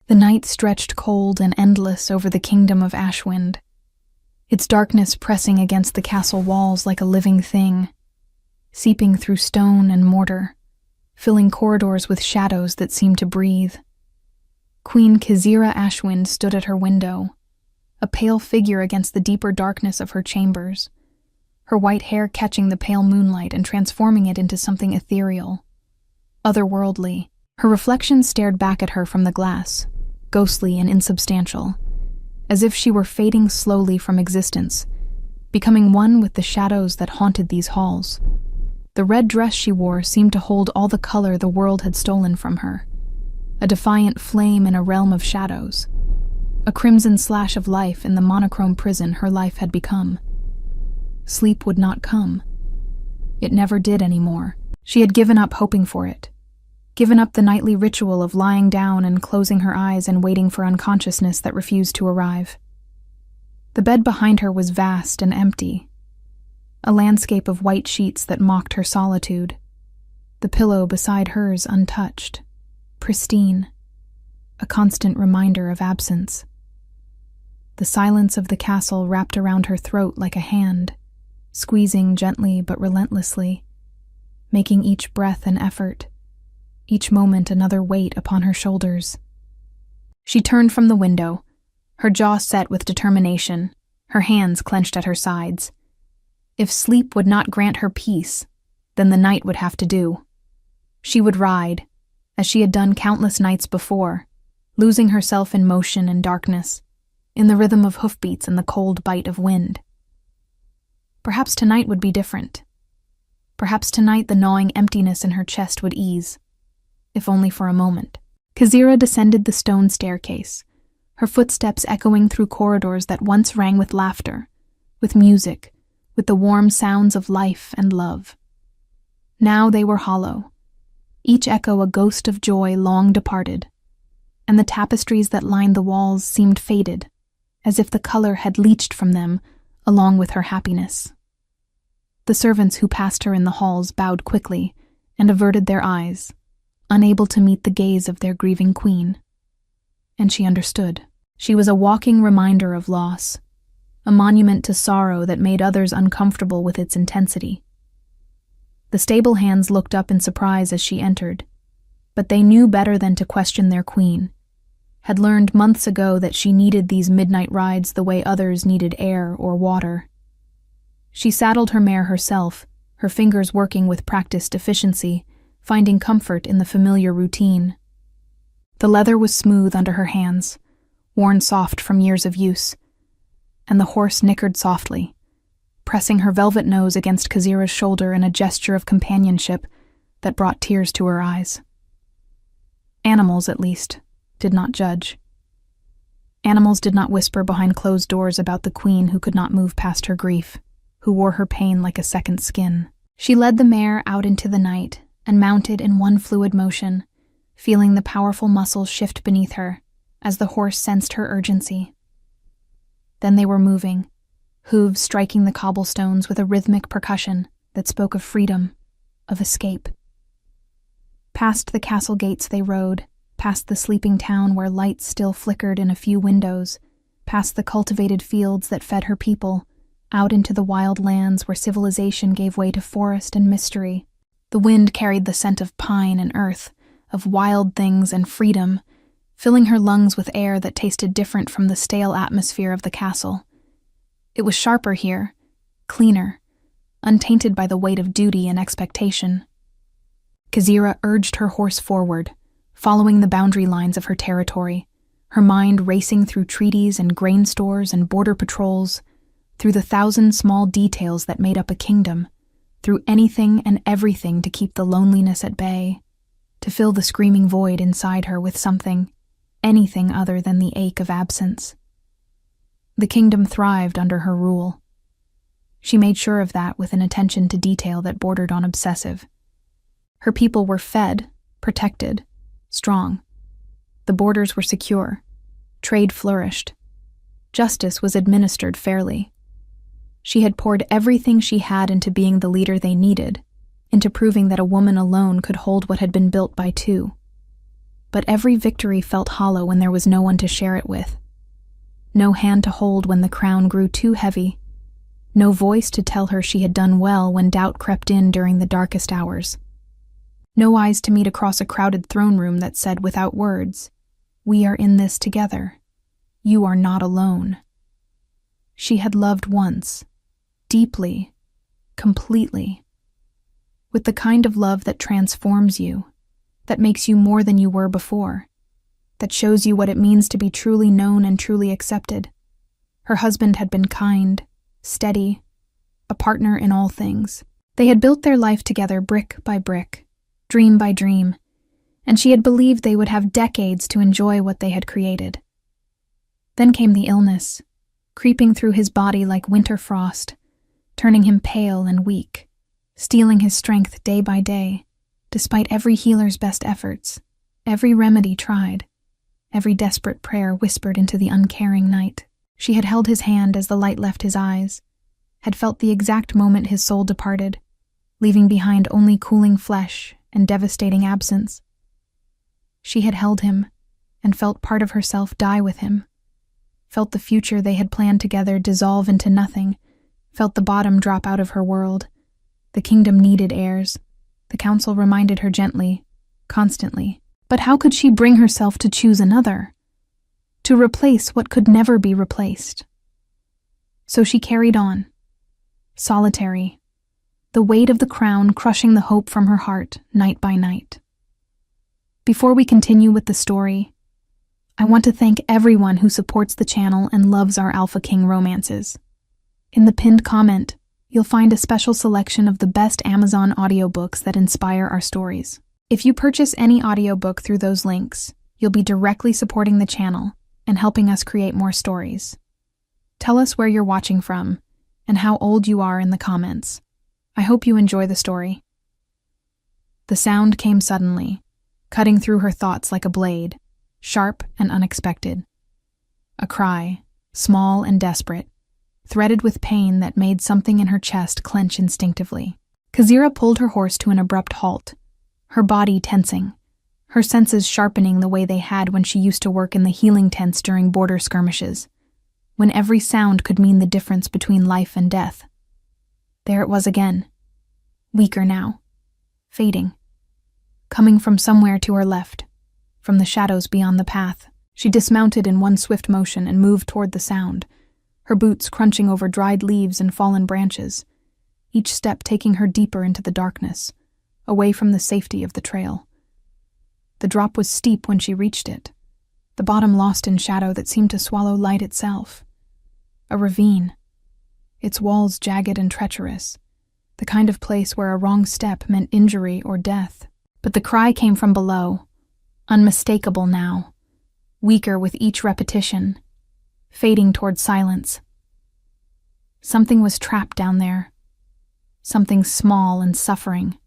The night stretched cold and endless over the kingdom of Ashwind, its darkness pressing against the castle walls like a living thing, seeping through stone and mortar, filling corridors with shadows that seemed to breathe. Queen Kizira Ashwind stood at her window, a pale figure against the deeper darkness of her chambers, her white hair catching the pale moonlight and transforming it into something ethereal, otherworldly. Her reflection stared back at her from the glass, ghostly and insubstantial, as if she were fading slowly from existence, becoming one with the shadows that haunted these halls. The red dress she wore seemed to hold all the color the world had stolen from her, a defiant flame in a realm of shadows, a crimson slash of life in the monochrome prison her life had become. Sleep would not come. It never did anymore. She had given up hoping for it, given up the nightly ritual of lying down and closing her eyes and waiting for unconsciousness that refused to arrive. The bed behind her was vast and empty, a landscape of white sheets that mocked her solitude, the pillow beside hers untouched, pristine, a constant reminder of absence. The silence of the castle wrapped around her throat like a hand, squeezing gently but relentlessly, making each breath an effort, each moment another weight upon her shoulders. She turned from the window, her jaw set with determination, her hands clenched at her sides. If sleep would not grant her peace, then the night would have to do. She would ride, as she had done countless nights before, losing herself in motion and darkness, in the rhythm of hoofbeats and the cold bite of wind. Perhaps tonight would be different. Perhaps tonight the gnawing emptiness in her chest would ease, if only for a moment. Kizira descended the stone staircase, her footsteps echoing through corridors that once rang with laughter, with music, with the warm sounds of life and love. Now they were hollow, each echo a ghost of joy long departed, and the tapestries that lined the walls seemed faded, as if the color had leached from them along with her happiness. The servants who passed her in the halls bowed quickly and averted their eyes, unable to meet the gaze of their grieving queen. And she understood. She was a walking reminder of loss, a monument to sorrow that made others uncomfortable with its intensity. The stable hands looked up in surprise as she entered, but they knew better than to question their queen, had learned months ago that she needed these midnight rides the way others needed air or water. She saddled her mare herself, her fingers working with practiced efficiency, finding comfort in the familiar routine. The leather was smooth under her hands, worn soft from years of use, and the horse nickered softly, pressing her velvet nose against Kizira's shoulder in a gesture of companionship that brought tears to her eyes. Animals, at least, did not judge. Animals did not whisper behind closed doors about the queen who could not move past her grief, who wore her pain like a second skin. She led the mare out into the night and mounted in one fluid motion, feeling the powerful muscles shift beneath her as the horse sensed her urgency. Then they were moving, hooves striking the cobblestones with a rhythmic percussion that spoke of freedom, of escape. Past the castle gates they rode, past the sleeping town where lights still flickered in a few windows, past the cultivated fields that fed her people, out into the wild lands where civilization gave way to forest and mystery. The wind carried the scent of pine and earth, of wild things and freedom, filling her lungs with air that tasted different from the stale atmosphere of the castle. It was sharper here, cleaner, untainted by the weight of duty and expectation. Kizira urged her horse forward, following the boundary lines of her territory, her mind racing through treaties and grain stores and border patrols, through the 1,000 small details that made up a kingdom, through anything and everything to keep the loneliness at bay, to fill the screaming void inside her with something, anything other than the ache of absence. The kingdom thrived under her rule. She made sure of that with an attention to detail that bordered on obsessive. Her people were fed, protected, strong. The borders were secure. Trade flourished. Justice was administered fairly. She had poured everything she had into being the leader they needed, into proving that a woman alone could hold what had been built by two. But every victory felt hollow when there was no one to share it with. No hand to hold when the crown grew too heavy. No voice to tell her she had done well when doubt crept in during the darkest hours. No eyes to meet across a crowded throne room that said without words, "We are in this together. You are not alone." She had loved once, deeply, completely, with the kind of love that transforms you, that makes you more than you were before, that shows you what it means to be truly known and truly accepted. Her husband had been kind, steady, a partner in all things. They had built their life together brick by brick, dream by dream, and she had believed they would have decades to enjoy what they had created. Then came the illness, creeping through his body like winter frost, turning him pale and weak, stealing his strength day by day, despite every healer's best efforts, every remedy tried, every desperate prayer whispered into the uncaring night. She had held his hand as the light left his eyes, had felt the exact moment his soul departed, leaving behind only cooling flesh and devastating absence. She had held him and felt part of herself die with him, felt the future they had planned together dissolve into nothing, felt the bottom drop out of her world. The kingdom needed heirs. The council reminded her gently, constantly. But how could she bring herself to choose another? To replace what could never be replaced? So she carried on, solitary, the weight of the crown crushing the hope from her heart night by night. Before we continue with the story, I want to thank everyone who supports the channel and loves our Alpha King romances. In the pinned comment, you'll find a special selection of the best Amazon audiobooks that inspire our stories. If you purchase any audiobook through those links, you'll be directly supporting the channel and helping us create more stories. Tell us where you're watching from and how old you are in the comments. I hope you enjoy the story. The sound came suddenly, cutting through her thoughts like a blade, sharp and unexpected. A cry, small and desperate, threaded with pain that made something in her chest clench instinctively. Kazira pulled her horse to an abrupt halt, her body tensing, her senses sharpening the way they had when she used to work in the healing tents during border skirmishes, when every sound could mean the difference between life and death. There it was again, weaker now, fading, coming from somewhere to her left, from the shadows beyond the path. She dismounted in one swift motion and moved toward the sound, her boots crunching over dried leaves and fallen branches, each step taking her deeper into the darkness, away from the safety of the trail. The drop was steep when she reached it, the bottom lost in shadow that seemed to swallow light itself. A ravine, its walls jagged and treacherous, the kind of place where a wrong step meant injury or death. But the cry came from below, unmistakable now, weaker with each repetition, fading toward silence. Something was trapped down there, something small and suffering,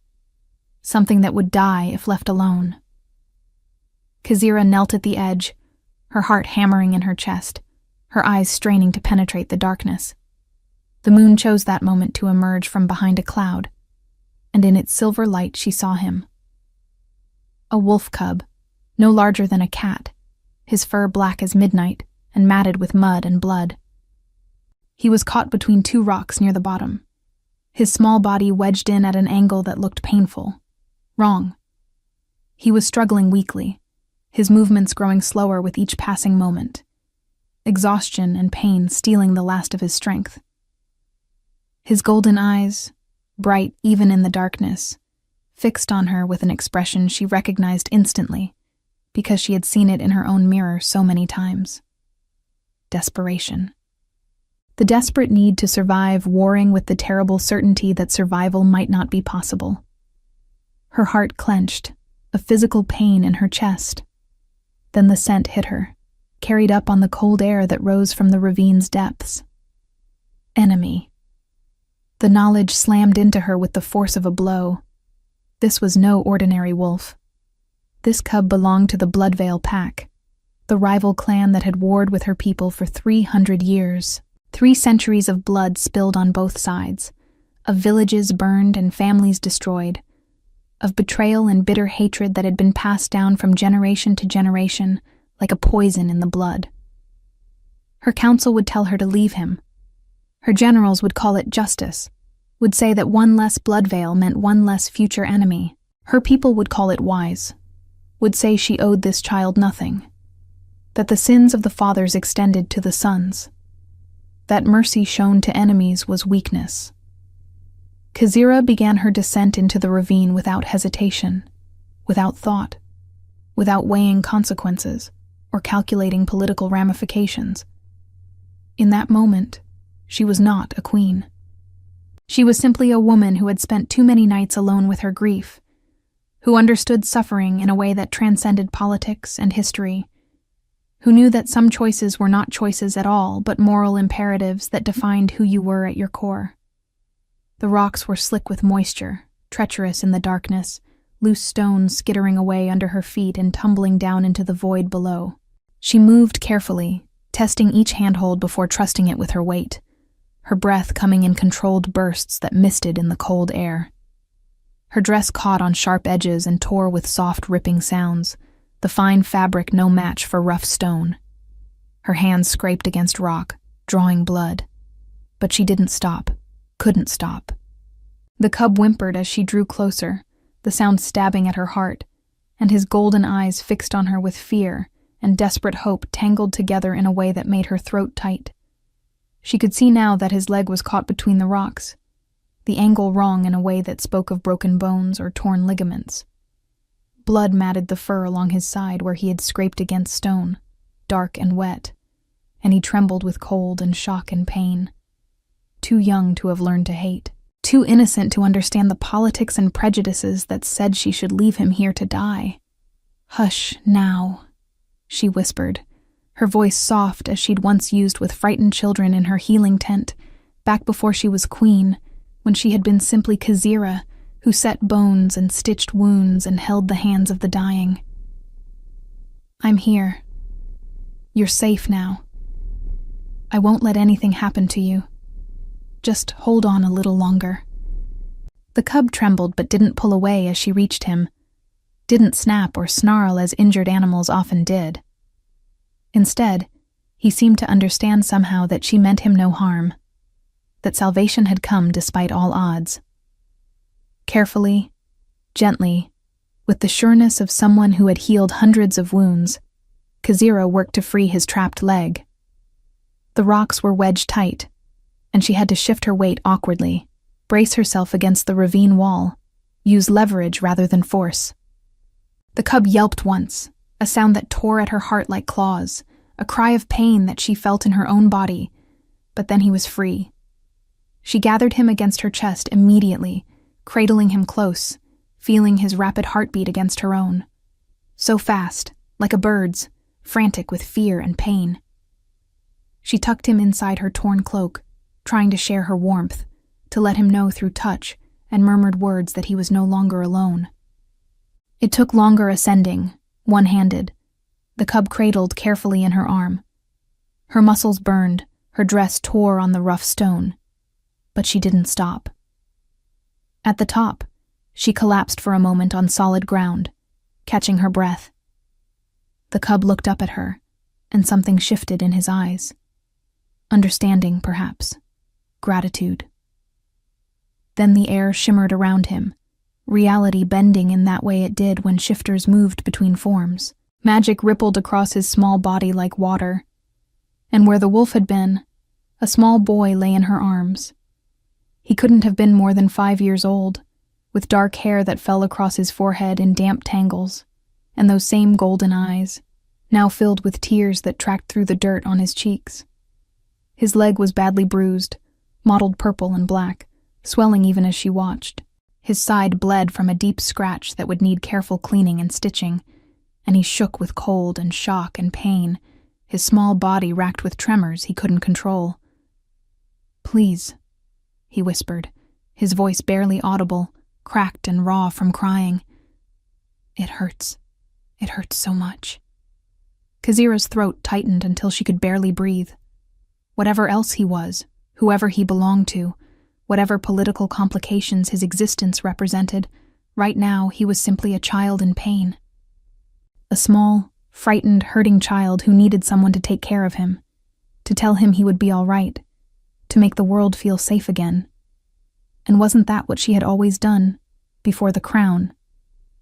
something that would die if left alone. Kazira knelt at the edge, her heart hammering in her chest, her eyes straining to penetrate the darkness. The moon chose that moment to emerge from behind a cloud, and in its silver light she saw him. A wolf cub, no larger than a cat, his fur black as midnight and matted with mud and blood. He was caught between two rocks near the bottom, his small body wedged in at an angle that looked painful. Wrong. He was struggling weakly, his movements growing slower with each passing moment, exhaustion and pain stealing the last of his strength. His golden eyes, bright even in the darkness, fixed on her with an expression she recognized instantly, because she had seen it in her own mirror so many times. Desperation. The desperate need to survive warring with the terrible certainty that survival might not be possible. Her heart clenched, a physical pain in her chest. Then the scent hit her, carried up on the cold air that rose from the ravine's depths. Enemy. The knowledge slammed into her with the force of a blow. This was no ordinary wolf. This cub belonged to the Bloodveil Pack, the rival clan that had warred with her people for 300 years. 3 centuries of blood spilled on both sides, of villages burned and families destroyed. of betrayal and bitter hatred that had been passed down from generation to generation like a poison in the blood. Her council would tell her to leave him. Her generals would call it justice, would say that one less blood veil meant one less future enemy. Her people would call it wise, would say she owed this child nothing, that the sins of the fathers extended to the sons, that mercy shown to enemies was weakness. Khazira began her descent into the ravine without hesitation, without thought, without weighing consequences or calculating political ramifications. In that moment, she was not a queen. She was simply a woman who had spent too many nights alone with her grief, who understood suffering in a way that transcended politics and history, who knew that some choices were not choices at all, but moral imperatives that defined who you were at your core. The rocks were slick with moisture, treacherous in the darkness, loose stones skittering away under her feet and tumbling down into the void below. She moved carefully, testing each handhold before trusting it with her weight, her breath coming in controlled bursts that misted in the cold air. Her dress caught on sharp edges and tore with soft, ripping sounds, the fine fabric no match for rough stone. Her hands scraped against rock, drawing blood. But she didn't stop, couldn't stop. The cub whimpered as she drew closer, the sound stabbing at her heart, and his golden eyes fixed on her with fear and desperate hope tangled together in a way that made her throat tight. She could see now that his leg was caught between the rocks, the angle wrong in a way that spoke of broken bones or torn ligaments. Blood matted the fur along his side where he had scraped against stone, dark and wet, and he trembled with cold and shock and pain. Too young to have learned to hate, too innocent to understand the politics and prejudices that said she should leave him here to die. "Hush, now," she whispered, her voice soft as she'd once used with frightened children in her healing tent, back before she was queen, when she had been simply Khazira, who set bones and stitched wounds and held the hands of the dying. "I'm here. You're safe now. I won't let anything happen to you. Just hold on a little longer." The cub trembled but didn't pull away as she reached him, didn't snap or snarl as injured animals often did. Instead, he seemed to understand somehow that she meant him no harm, that salvation had come despite all odds. Carefully, gently, with the sureness of someone who had healed hundreds of wounds, Khazira worked to free his trapped leg. The rocks were wedged tight, and she had to shift her weight awkwardly, brace herself against the ravine wall, use leverage rather than force. The cub yelped once, a sound that tore at her heart like claws, a cry of pain that she felt in her own body, but then he was free. She gathered him against her chest immediately, cradling him close, feeling his rapid heartbeat against her own. So fast, like a bird's, frantic with fear and pain. She tucked him inside her torn cloak, trying to share her warmth, to let him know through touch and murmured words that he was no longer alone. It took longer ascending, one-handed, the cub cradled carefully in her arm. Her muscles burned, her dress tore on the rough stone, but she didn't stop. At the top, she collapsed for a moment on solid ground, catching her breath. The cub looked up at her, and something shifted in his eyes. Understanding, perhaps. Gratitude. Then the air shimmered around him, reality bending in that way it did when shifters moved between forms. Magic rippled across his small body like water, and where the wolf had been, a small boy lay in her arms. He couldn't have been more than 5 years old, with dark hair that fell across his forehead in damp tangles, and those same golden eyes, now filled with tears that tracked through the dirt on his cheeks. His leg was badly bruised, mottled purple and black, swelling even as she watched. His side bled from a deep scratch that would need careful cleaning and stitching, and he shook with cold and shock and pain, his small body racked with tremors he couldn't control. "Please," he whispered, his voice barely audible, cracked and raw from crying. "It hurts. It hurts so much." Khazira's throat tightened until she could barely breathe. Whatever else he was, whoever he belonged to, whatever political complications his existence represented, Right now, he was simply a child in pain. A small, frightened, hurting child who needed someone to take care of him, to tell him he would be all right, to make the world feel safe again. And wasn't that what she had always done, before the crown,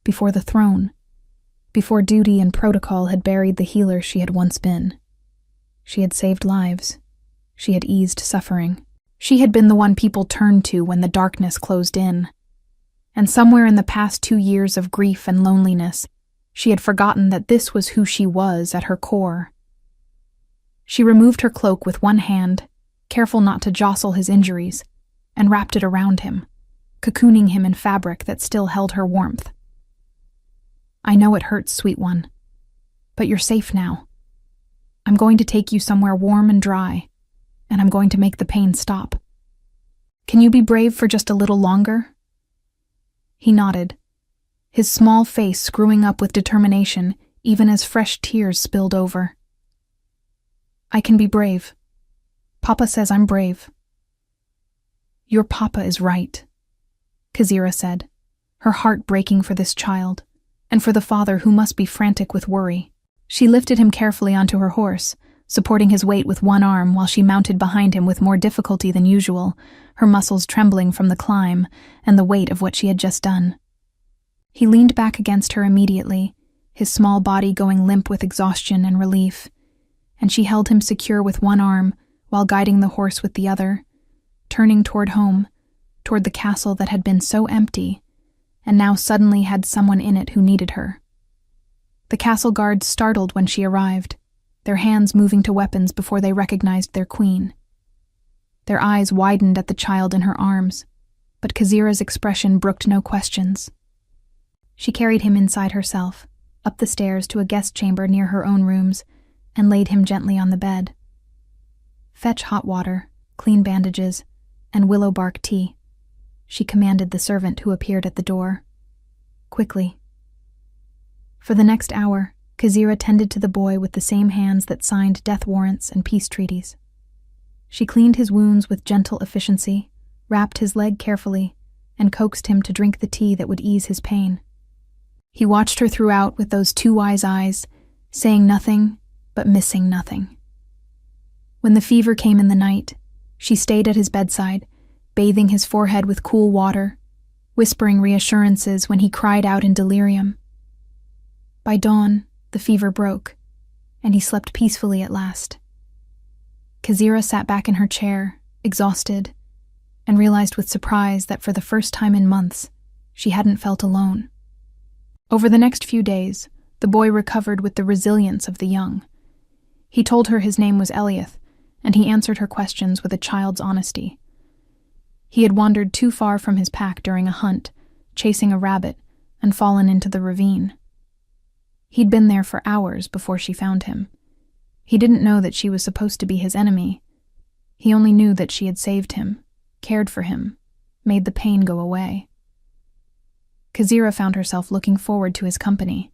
before the throne, before duty and protocol had buried the healer she had once been? She had saved lives. She had eased suffering. She had been the one people turned to when the darkness closed in. And somewhere in the past 2 years of grief and loneliness, she had forgotten that this was who she was at her core. She removed her cloak with one hand, careful not to jostle his injuries, and wrapped it around him, cocooning him in fabric that still held her warmth. "I know it hurts, sweet one, but you're safe now. I'm going to take you somewhere warm and dry, and I'm going to make the pain stop. Can you be brave for just a little longer?" He nodded, his small face screwing up with determination even as fresh tears spilled over. "I can be brave. Papa says I'm brave." "Your papa is right," Kazira said, her heart breaking for this child, and for the father who must be frantic with worry. She lifted him carefully onto her horse, supporting his weight with one arm while she mounted behind him with more difficulty than usual, her muscles trembling from the climb and the weight of what she had just done. He leaned back against her immediately, his small body going limp with exhaustion and relief, and she held him secure with one arm while guiding the horse with the other, turning toward home, toward the castle that had been so empty, and now suddenly had someone in it who needed her. The castle guards startled when she arrived, their hands moving to weapons before they recognized their queen. Their eyes widened at the child in her arms, but Kazira's expression brooked no questions. She carried him inside herself, up the stairs to a guest chamber near her own rooms, and laid him gently on the bed. "Fetch hot water, clean bandages, and willow bark tea," she commanded the servant who appeared at the door. "Quickly." For the next hour, Kazira tended to the boy with the same hands that signed death warrants and peace treaties. She cleaned his wounds with gentle efficiency, wrapped his leg carefully, and coaxed him to drink the tea that would ease his pain. He watched her throughout with those 2 wise eyes, saying nothing but missing nothing. When the fever came in the night, she stayed at his bedside, bathing his forehead with cool water, whispering reassurances when he cried out in delirium. By dawn, the fever broke, and he slept peacefully at last. Kazira sat back in her chair, exhausted, and realized with surprise that for the first time in months, she hadn't felt alone. Over the next few days, the boy recovered with the resilience of the young. He told her his name was Eliath, and he answered her questions with a child's honesty. He had wandered too far from his pack during a hunt, chasing a rabbit, and fallen into the ravine. He'd been there for hours before she found him. He didn't know that she was supposed to be his enemy. He only knew that she had saved him, cared for him, made the pain go away. Kazira found herself looking forward to his company.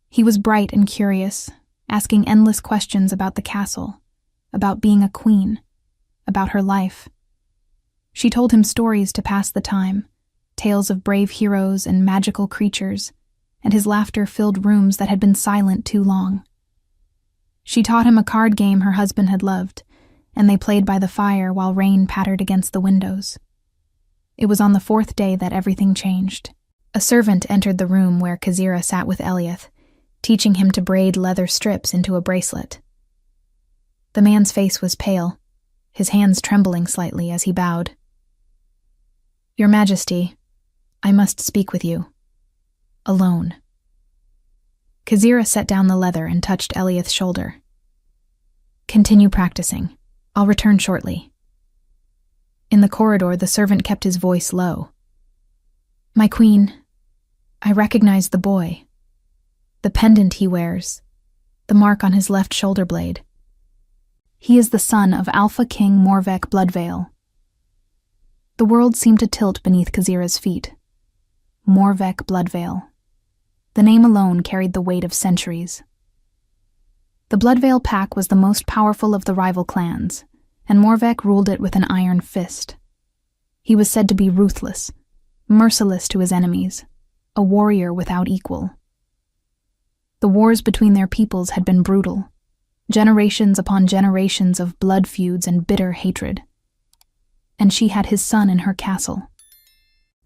He was bright and curious, asking endless questions about the castle, about being a queen, about her life. She told him stories to pass the time, tales of brave heroes and magical creatures, and his laughter filled rooms that had been silent too long. She taught him a card game her husband had loved, and they played by the fire while rain pattered against the windows. It was on the 4th day that everything changed. A servant entered the room where Kazira sat with Eliath, teaching him to braid leather strips into a bracelet. The man's face was pale, his hands trembling slightly as he bowed. "Your Majesty, I must speak with you. Alone." Kazira set down the leather and touched Eliath's shoulder. "Continue practicing. I'll return shortly." In the corridor, the servant kept his voice low. "My queen, I recognize the boy. The pendant he wears, the mark on his left shoulder blade. He is the son of Alpha King Morvek Bloodveil." The world seemed to tilt beneath Kazira's feet. Morvek Bloodveil. The name alone carried the weight of centuries. The Bloodveil pack was the most powerful of the rival clans, and Morvek ruled it with an iron fist. He was said to be ruthless, merciless to his enemies, a warrior without equal. The wars between their peoples had been brutal, generations upon generations of blood feuds and bitter hatred. And she had his son in her castle.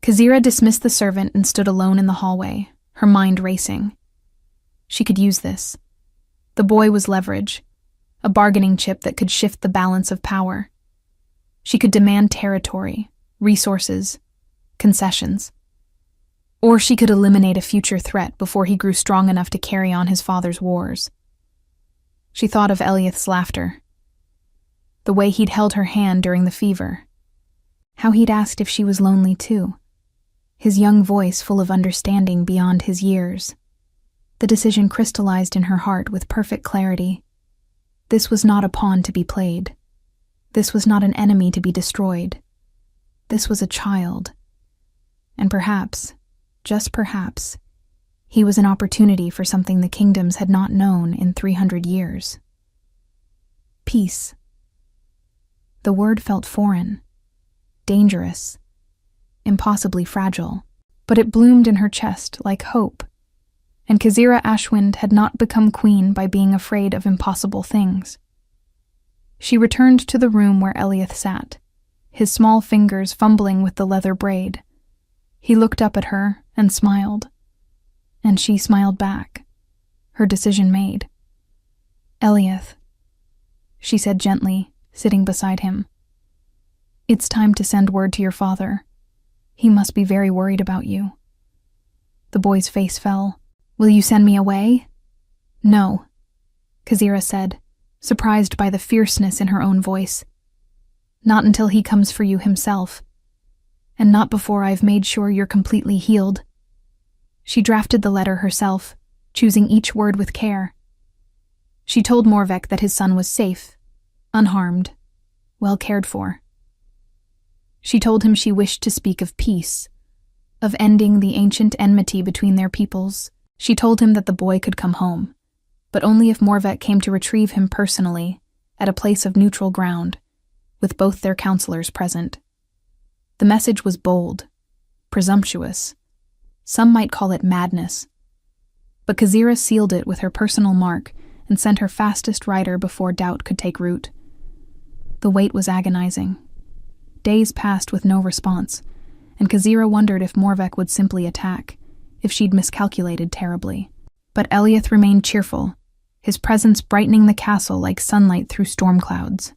Khazira dismissed the servant and stood alone in the hallway, her mind racing. She could use this. The boy was leverage, a bargaining chip that could shift the balance of power. She could demand territory, resources, concessions. Or she could eliminate a future threat before he grew strong enough to carry on his father's wars. She thought of Eliath's laughter, the way he'd held her hand during the fever, how he'd asked if she was lonely too, his young voice full of understanding beyond his years. The decision crystallized in her heart with perfect clarity. This was not a pawn to be played. This was not an enemy to be destroyed. This was a child. And perhaps, just perhaps, he was an opportunity for something the kingdoms had not known in 300 years. Peace. The word felt foreign, dangerous, impossibly fragile, but it bloomed in her chest like hope, and Khazira Ashwind had not become queen by being afraid of impossible things. She returned to the room where Eliath sat, his small fingers fumbling with the leather braid. He looked up at her and smiled, and she smiled back, her decision made. "Eliath," she said gently, sitting beside him. "It's time to send word to your father. He must be very worried about you." The boy's face fell. "Will you send me away?" "No," Khazira said, surprised by the fierceness in her own voice. "Not until he comes for you himself, and not before I've made sure you're completely healed." She drafted the letter herself, choosing each word with care. She told Morvek that his son was safe, unharmed, well cared for. She told him she wished to speak of peace, of ending the ancient enmity between their peoples. She told him that the boy could come home, but only if Morvek came to retrieve him personally, at a place of neutral ground, with both their counselors present. The message was bold, presumptuous. Some might call it madness. But Khazira sealed it with her personal mark and sent her fastest rider before doubt could take root. The wait was agonizing. Days passed with no response, and Khazira wondered if Morvek would simply attack, if she'd miscalculated terribly. But Eliath remained cheerful, his presence brightening the castle like sunlight through storm clouds.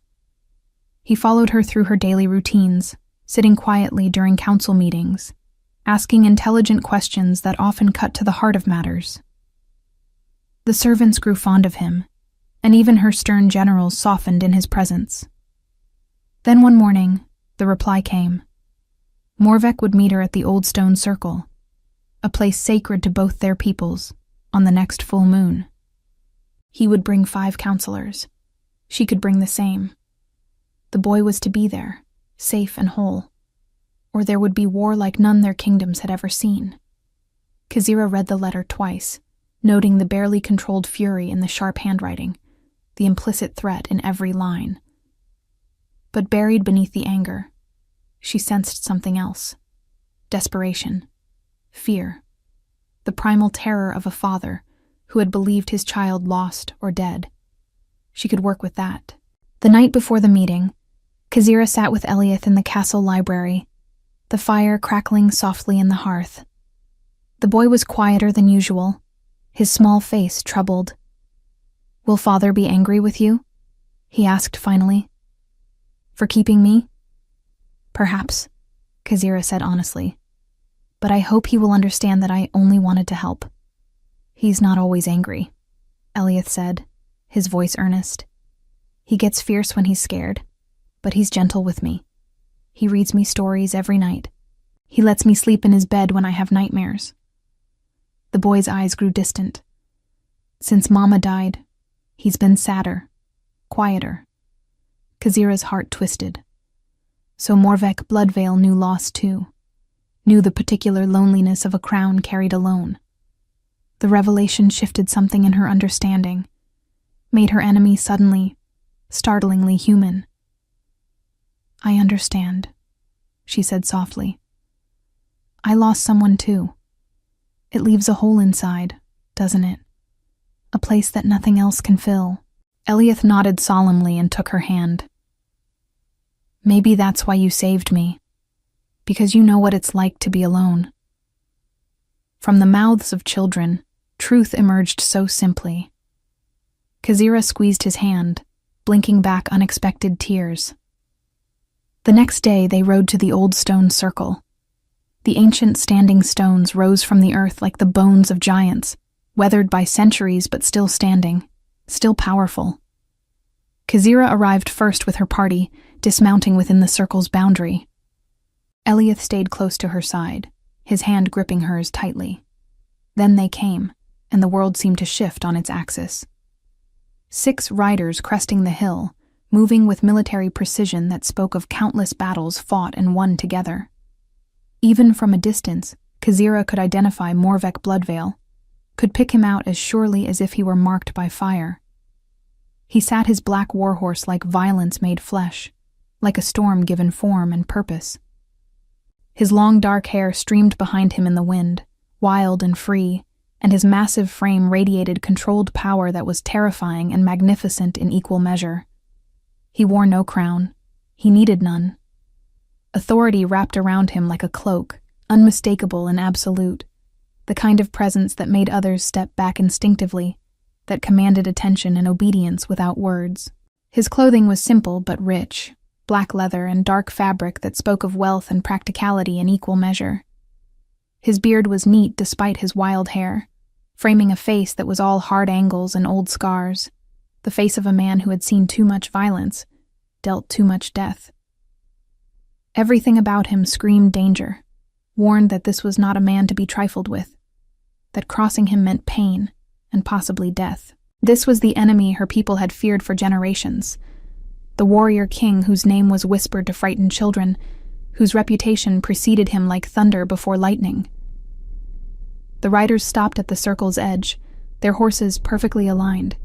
He followed her through her daily routines, sitting quietly during council meetings, asking intelligent questions that often cut to the heart of matters. The servants grew fond of him, and even her stern generals softened in his presence. Then one morning, the reply came. Morvek would meet her at the Old Stone Circle, a place sacred to both their peoples, on the next full moon. He would bring 5 counselors. She could bring the same. The boy was to be there, safe and whole, or there would be war like none their kingdoms had ever seen. Khazira read the letter twice, noting the barely controlled fury in the sharp handwriting, the implicit threat in every line. But buried beneath the anger, she sensed something else. Desperation, fear, the primal terror of a father who had believed his child lost or dead. She could work with that. The night before the meeting, Khazira sat with Eliath in the castle library, the fire crackling softly in the hearth. The boy was quieter than usual, his small face troubled. "Will father be angry with you?" he asked finally. "For keeping me?" "Perhaps," Khazira said honestly. "But I hope he will understand that I only wanted to help." "He's not always angry," Eliath said, his voice earnest. "He gets fierce when he's scared, but he's gentle with me. He reads me stories every night. He lets me sleep in his bed when I have nightmares." The boy's eyes grew distant. "Since Mama died, he's been sadder, quieter." Khazira's heart twisted. So Morvek Bloodveil knew loss too, knew the particular loneliness of a crown carried alone. The revelation shifted something in her understanding, made her enemy suddenly, startlingly human. "I understand," she said softly. "I lost someone too. It leaves a hole inside, doesn't it? A place that nothing else can fill. Eliath nodded solemnly and took her hand. Maybe that's why you saved me, because you know what it's like to be alone. From the mouths of children, truth emerged so simply. Khazira squeezed his hand, blinking back unexpected tears. The next day they rode to the old stone circle. The ancient standing stones rose from the earth like the bones of giants, weathered by centuries but still standing, still powerful. Khazira arrived first with her party, dismounting within the circle's boundary. Eliath stayed close to her side, his hand gripping hers tightly. Then they came, and the world seemed to shift on its axis. 6 riders cresting the hill, moving with military precision that spoke of countless battles fought and won together. Even from a distance, Khazira could identify Morvek Bloodveil, could pick him out as surely as if he were marked by fire. He sat his black warhorse like violence made flesh, like a storm given form and purpose. His long dark hair streamed behind him in the wind, wild and free, and his massive frame radiated controlled power that was terrifying and magnificent in equal measure. He wore no crown. He needed none. Authority wrapped around him like a cloak, unmistakable and absolute, the kind of presence that made others step back instinctively, that commanded attention and obedience without words. His clothing was simple but rich, black leather and dark fabric that spoke of wealth and practicality in equal measure. His beard was neat despite his wild hair, framing a face that was all hard angles and old scars, the face of a man who had seen too much violence, dealt too much death. Everything about him screamed danger, warned that this was not a man to be trifled with, that crossing him meant pain and possibly death. This was the enemy her people had feared for generations, the warrior king whose name was whispered to frighten children, whose reputation preceded him like thunder before lightning. The riders stopped at the circle's edge, their horses perfectly aligned,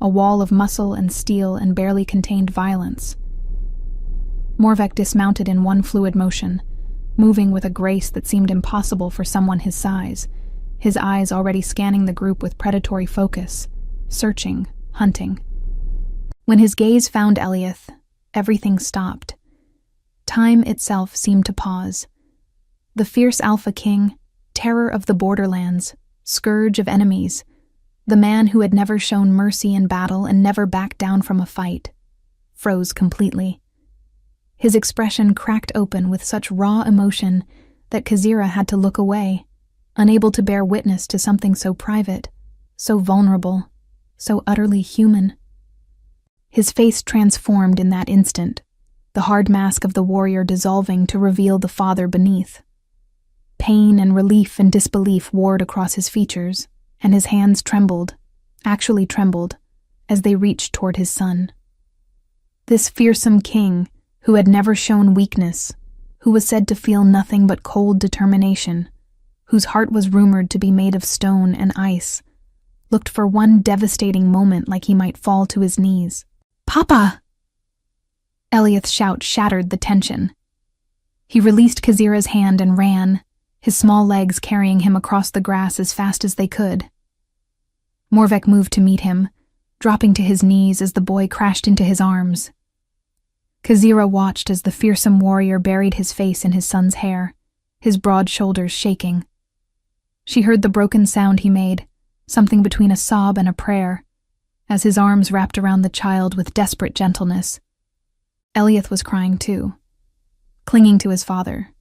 a wall of muscle and steel and barely contained violence. Morvek dismounted in one fluid motion, moving with a grace that seemed impossible for someone his size, his eyes already scanning the group with predatory focus, searching, hunting. When his gaze found Eliath, everything stopped. Time itself seemed to pause. The fierce Alpha King, terror of the borderlands, scourge of enemies, the man who had never shown mercy in battle and never backed down from a fight, froze completely. His expression cracked open with such raw emotion that Khazira had to look away, unable to bear witness to something so private, so vulnerable, so utterly human. His face transformed in that instant, the hard mask of the warrior dissolving to reveal the father beneath. Pain and relief and disbelief warred across his features, and his hands trembled, actually trembled, as they reached toward his son. This fearsome king, who had never shown weakness, who was said to feel nothing but cold determination, whose heart was rumored to be made of stone and ice, looked for one devastating moment like he might fall to his knees. "Papa!" Eliath's shout shattered the tension. He released Khazira's hand and ran, his small legs carrying him across the grass as fast as they could. Morvek moved to meet him, dropping to his knees as the boy crashed into his arms. Khazira watched as the fearsome warrior buried his face in his son's hair, his broad shoulders shaking. She heard the broken sound he made, something between a sob and a prayer, as his arms wrapped around the child with desperate gentleness. Eliath was crying too, clinging to his father,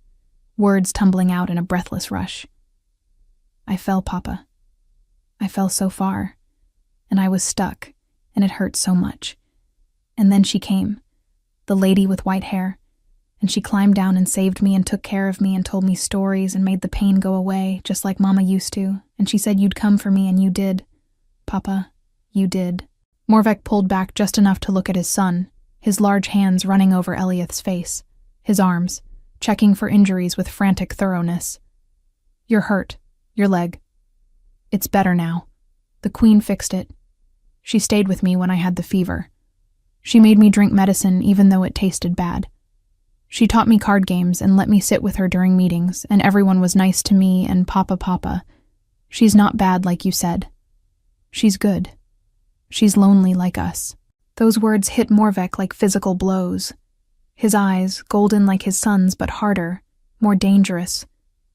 words tumbling out in a breathless rush. "I fell, Papa. I fell so far, and I was stuck, and it hurt so much. And then she came, the lady with white hair, and she climbed down and saved me and took care of me and told me stories and made the pain go away, just like Mama used to, and she said you'd come for me, and you did. Papa, you did." Morvek pulled back just enough to look at his son, his large hands running over Eliath's face, his arms, checking for injuries with frantic thoroughness. "You're hurt. Your leg. It's better now. The Queen fixed it. She stayed with me when I had the fever. She made me drink medicine even though it tasted bad. She taught me card games and let me sit with her during meetings, and everyone was nice to me and Papa. She's not bad like you said. She's good. She's lonely like us." Those words hit Morvek like physical blows. His eyes, golden like his son's but harder, more dangerous,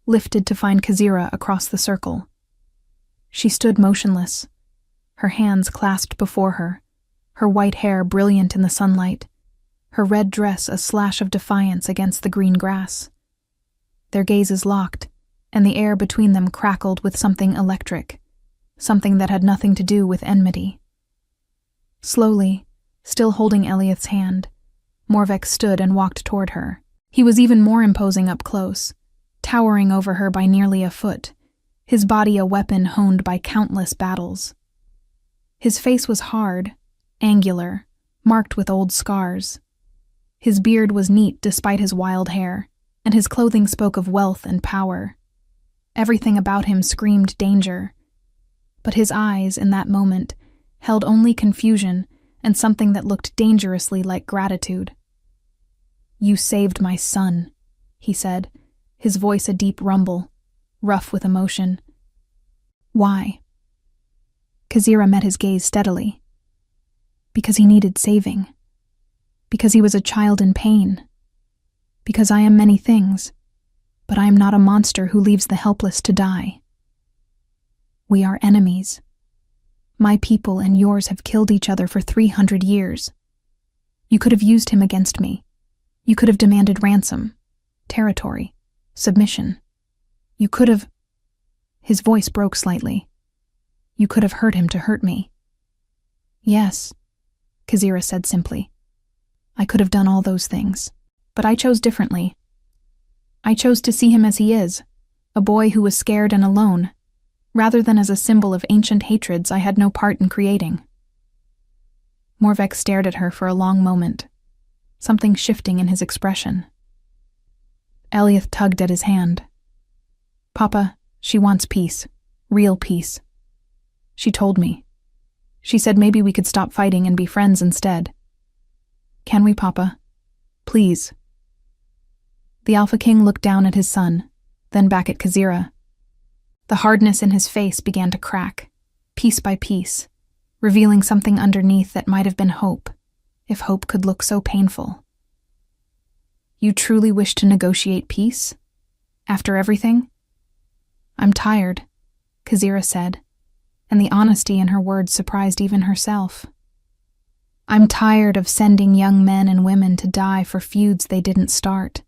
lifted to find Kazira across the circle. She stood motionless, her hands clasped before her white hair brilliant in the sunlight, her red dress a slash of defiance against the green grass. Their gazes locked, and the air between them crackled with something electric, something that had nothing to do with enmity. Slowly, still holding Eliath's hand, Morvek stood and walked toward her. He was even more imposing up close, towering over her by nearly a foot, his body a weapon honed by countless battles. His face was hard, angular, marked with old scars. His beard was neat despite his wild hair, and his clothing spoke of wealth and power. Everything about him screamed danger. But his eyes, in that moment, held only confusion and something that looked dangerously like gratitude. "You saved my son," he said, his voice a deep rumble, rough with emotion. "Why?" Kazira met his gaze steadily. "Because he needed saving. Because he was a child in pain. Because I am many things, but I am not a monster who leaves the helpless to die. We are enemies. My people and yours have killed each other for 300 years. You could have used him against me. You could have demanded ransom, territory, submission. You could have..." His voice broke slightly. "You could have hurt him to hurt me." "Yes," Kazira said simply. "I could have done all those things, but I chose differently. I chose to see him as he is, a boy who was scared and alone, rather than as a symbol of ancient hatreds I had no part in creating." Morvek stared at her for a long moment, something shifting in his expression. Eliath tugged at his hand. "Papa, she wants peace, real peace. She told me. She said maybe we could stop fighting and be friends instead. Can we, Papa? Please." The Alpha King looked down at his son, then back at Kazira. The hardness in his face began to crack, piece by piece, revealing something underneath that might have been hope, if hope could look so painful. "You truly wish to negotiate peace? After everything?" "I'm tired," Kazira said, and the honesty in her words surprised even herself. "I'm tired of sending young men and women to die for feuds they didn't start.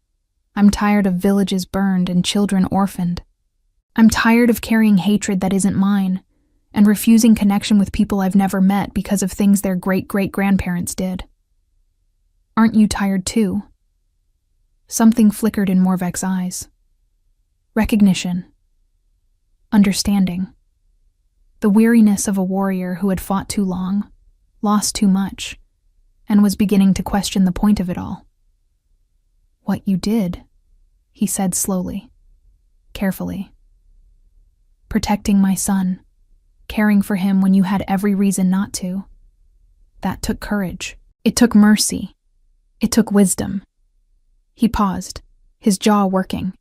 I'm tired of villages burned and children orphaned. I'm tired of carrying hatred that isn't mine, and refusing connection with people I've never met because of things their great-great-grandparents did. Aren't you tired too?" Something flickered in Morvek's eyes. Recognition. Understanding. The weariness of a warrior who had fought too long, lost too much, and was beginning to question the point of it all. "What you did," he said slowly, carefully. "Protecting my son, caring for him when you had every reason not to. That took courage. It took mercy. It took wisdom." He paused, his jaw working.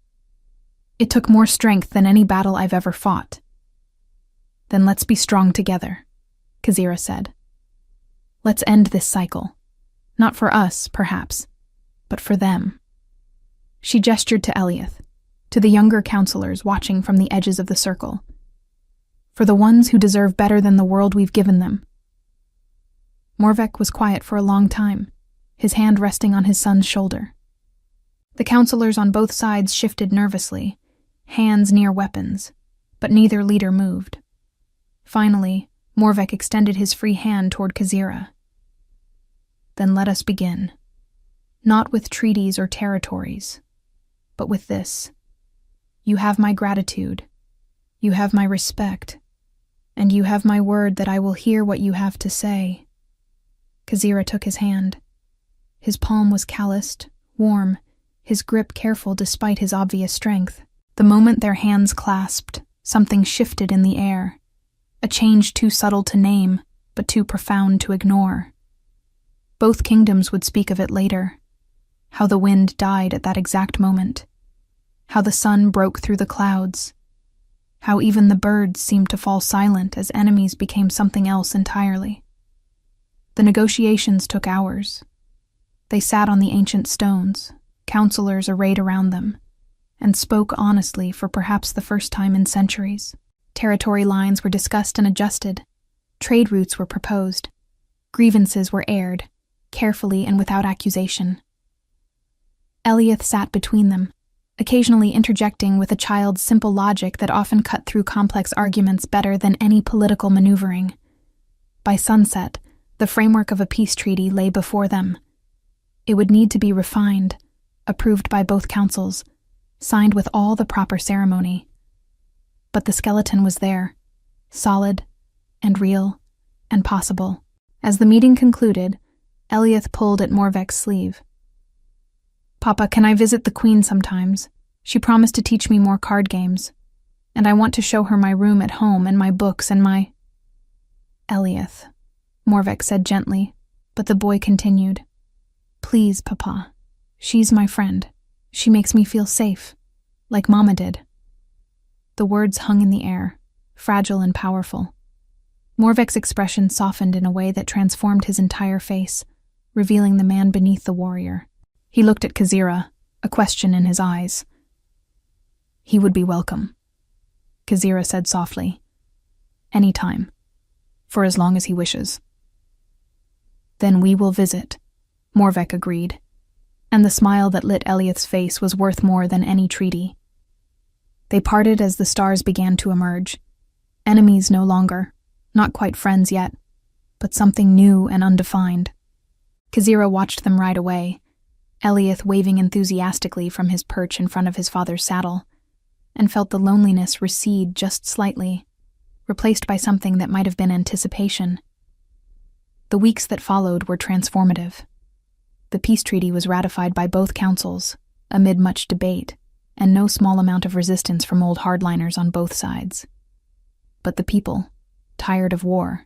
"It took more strength than any battle I've ever fought." "Then let's be strong together," Kazira said. "Let's end this cycle. Not for us, perhaps, but for them." She gestured to Eliath, to the younger counselors watching from the edges of the circle. "For the ones who deserve better than the world we've given them." Morvek was quiet for a long time, his hand resting on his son's shoulder. The counselors on both sides shifted nervously, hands near weapons, but neither leader moved. Finally, Morvek extended his free hand toward Kazira. "Then let us begin. Not with treaties or territories, but with this. You have my gratitude, you have my respect, and you have my word that I will hear what you have to say." Kazira took his hand. His palm was calloused, warm, his grip careful despite his obvious strength. The moment their hands clasped, something shifted in the air, a change too subtle to name, but too profound to ignore. Both kingdoms would speak of it later, how the wind died at that exact moment, how the sun broke through the clouds, how even the birds seemed to fall silent as enemies became something else entirely. The negotiations took hours. They sat on the ancient stones, counselors arrayed around them, and spoke honestly for perhaps the first time in centuries. Territory lines were discussed and adjusted. Trade routes were proposed. Grievances were aired, carefully and without accusation. Eliath sat between them, occasionally interjecting with a child's simple logic that often cut through complex arguments better than any political maneuvering. By sunset, the framework of a peace treaty lay before them. It would need to be refined, approved by both councils, signed with all the proper ceremony. But the skeleton was there, solid and real and possible. As the meeting concluded, Eliath pulled at Morvek's sleeve. "Papa, can I visit the Queen sometimes? She promised to teach me more card games, and I want to show her my room at home and my books and my—" "Eliath," Morvek said gently, but the boy continued. "Please, Papa. She's my friend. She makes me feel safe, like Mama did." The words hung in the air, fragile and powerful. Morvek's expression softened in a way that transformed his entire face, revealing the man beneath the warrior. He looked at Kazira, a question in his eyes. "He would be welcome," Kazira said softly. "Any time, for as long as he wishes." "Then we will visit," Morvek agreed, and the smile that lit Eliath's face was worth more than any treaty. They parted as the stars began to emerge. Enemies no longer, not quite friends yet, but something new and undefined. Kazira watched them ride away, Eliath waving enthusiastically from his perch in front of his father's saddle, and felt the loneliness recede just slightly, replaced by something that might have been anticipation. The weeks that followed were transformative. The peace treaty was ratified by both councils, amid much debate, and no small amount of resistance from old hardliners on both sides. But the people, tired of war,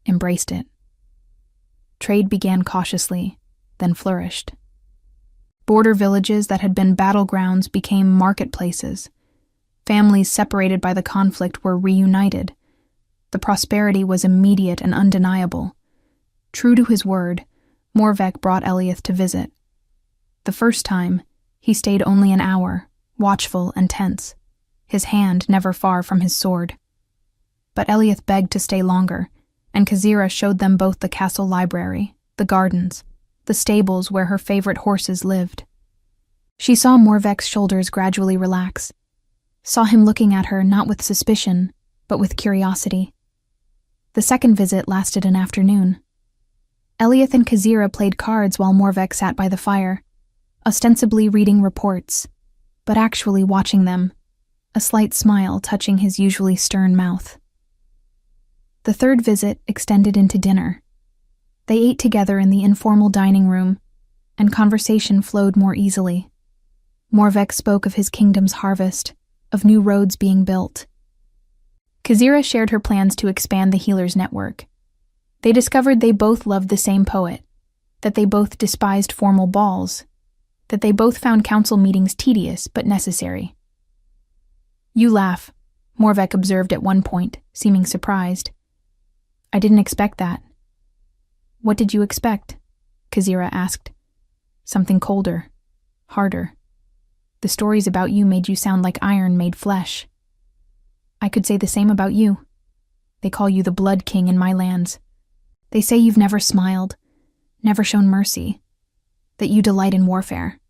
embraced it. Trade began cautiously, then flourished. Border villages that had been battlegrounds became marketplaces. Families separated by the conflict were reunited. The prosperity was immediate and undeniable. True to his word, Morvek brought Eliath to visit. The first time, he stayed only an hour, watchful and tense, his hand never far from his sword. But Eliath begged to stay longer, and Kazira showed them both the castle library, the gardens, the stables where her favorite horses lived. She saw Morvek's shoulders gradually relax, saw him looking at her not with suspicion, but with curiosity. The second visit lasted an afternoon. Eliath and Kazira played cards while Morvek sat by the fire, ostensibly reading reports, but actually watching them, a slight smile touching his usually stern mouth. The third visit extended into dinner. They ate together in the informal dining room, and conversation flowed more easily. Morvek spoke of his kingdom's harvest, of new roads being built. Kazira shared her plans to expand the healers' network. They discovered they both loved the same poet, that they both despised formal balls, that they both found council meetings tedious but necessary. "You laugh," Morvek observed at one point, seeming surprised. "I didn't expect that." "What did you expect?" Kazira asked. "Something colder, harder. The stories about you made you sound like iron made flesh." "I could say the same about you. They call you the Blood King in my lands. They say you've never smiled, never shown mercy, that you delight in warfare."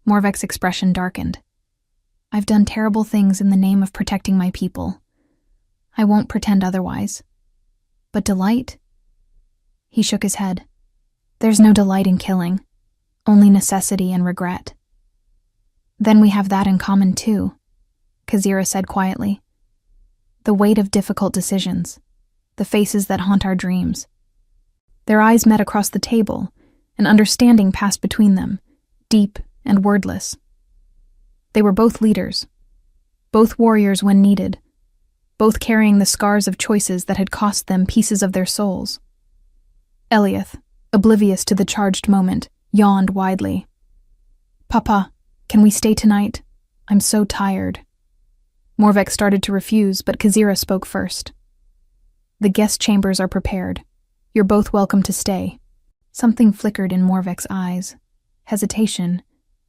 Morvek's expression darkened. "I've done terrible things in the name of protecting my people. I won't pretend otherwise. But delight?" He shook his head. "There's no delight in killing, only necessity and regret." "Then we have that in common too," Kazira said quietly. "The weight of difficult decisions, the faces that haunt our dreams." Their eyes met across the table, and understanding passed between them, deep and wordless. They were both leaders, both warriors when needed, both carrying the scars of choices that had cost them pieces of their souls. Eliath, oblivious to the charged moment, yawned widely. "Papa, can we stay tonight? I'm so tired." Morvek started to refuse, but Kazira spoke first. "The guest chambers are prepared. You're both welcome to stay." Something flickered in Morvek's eyes. Hesitation,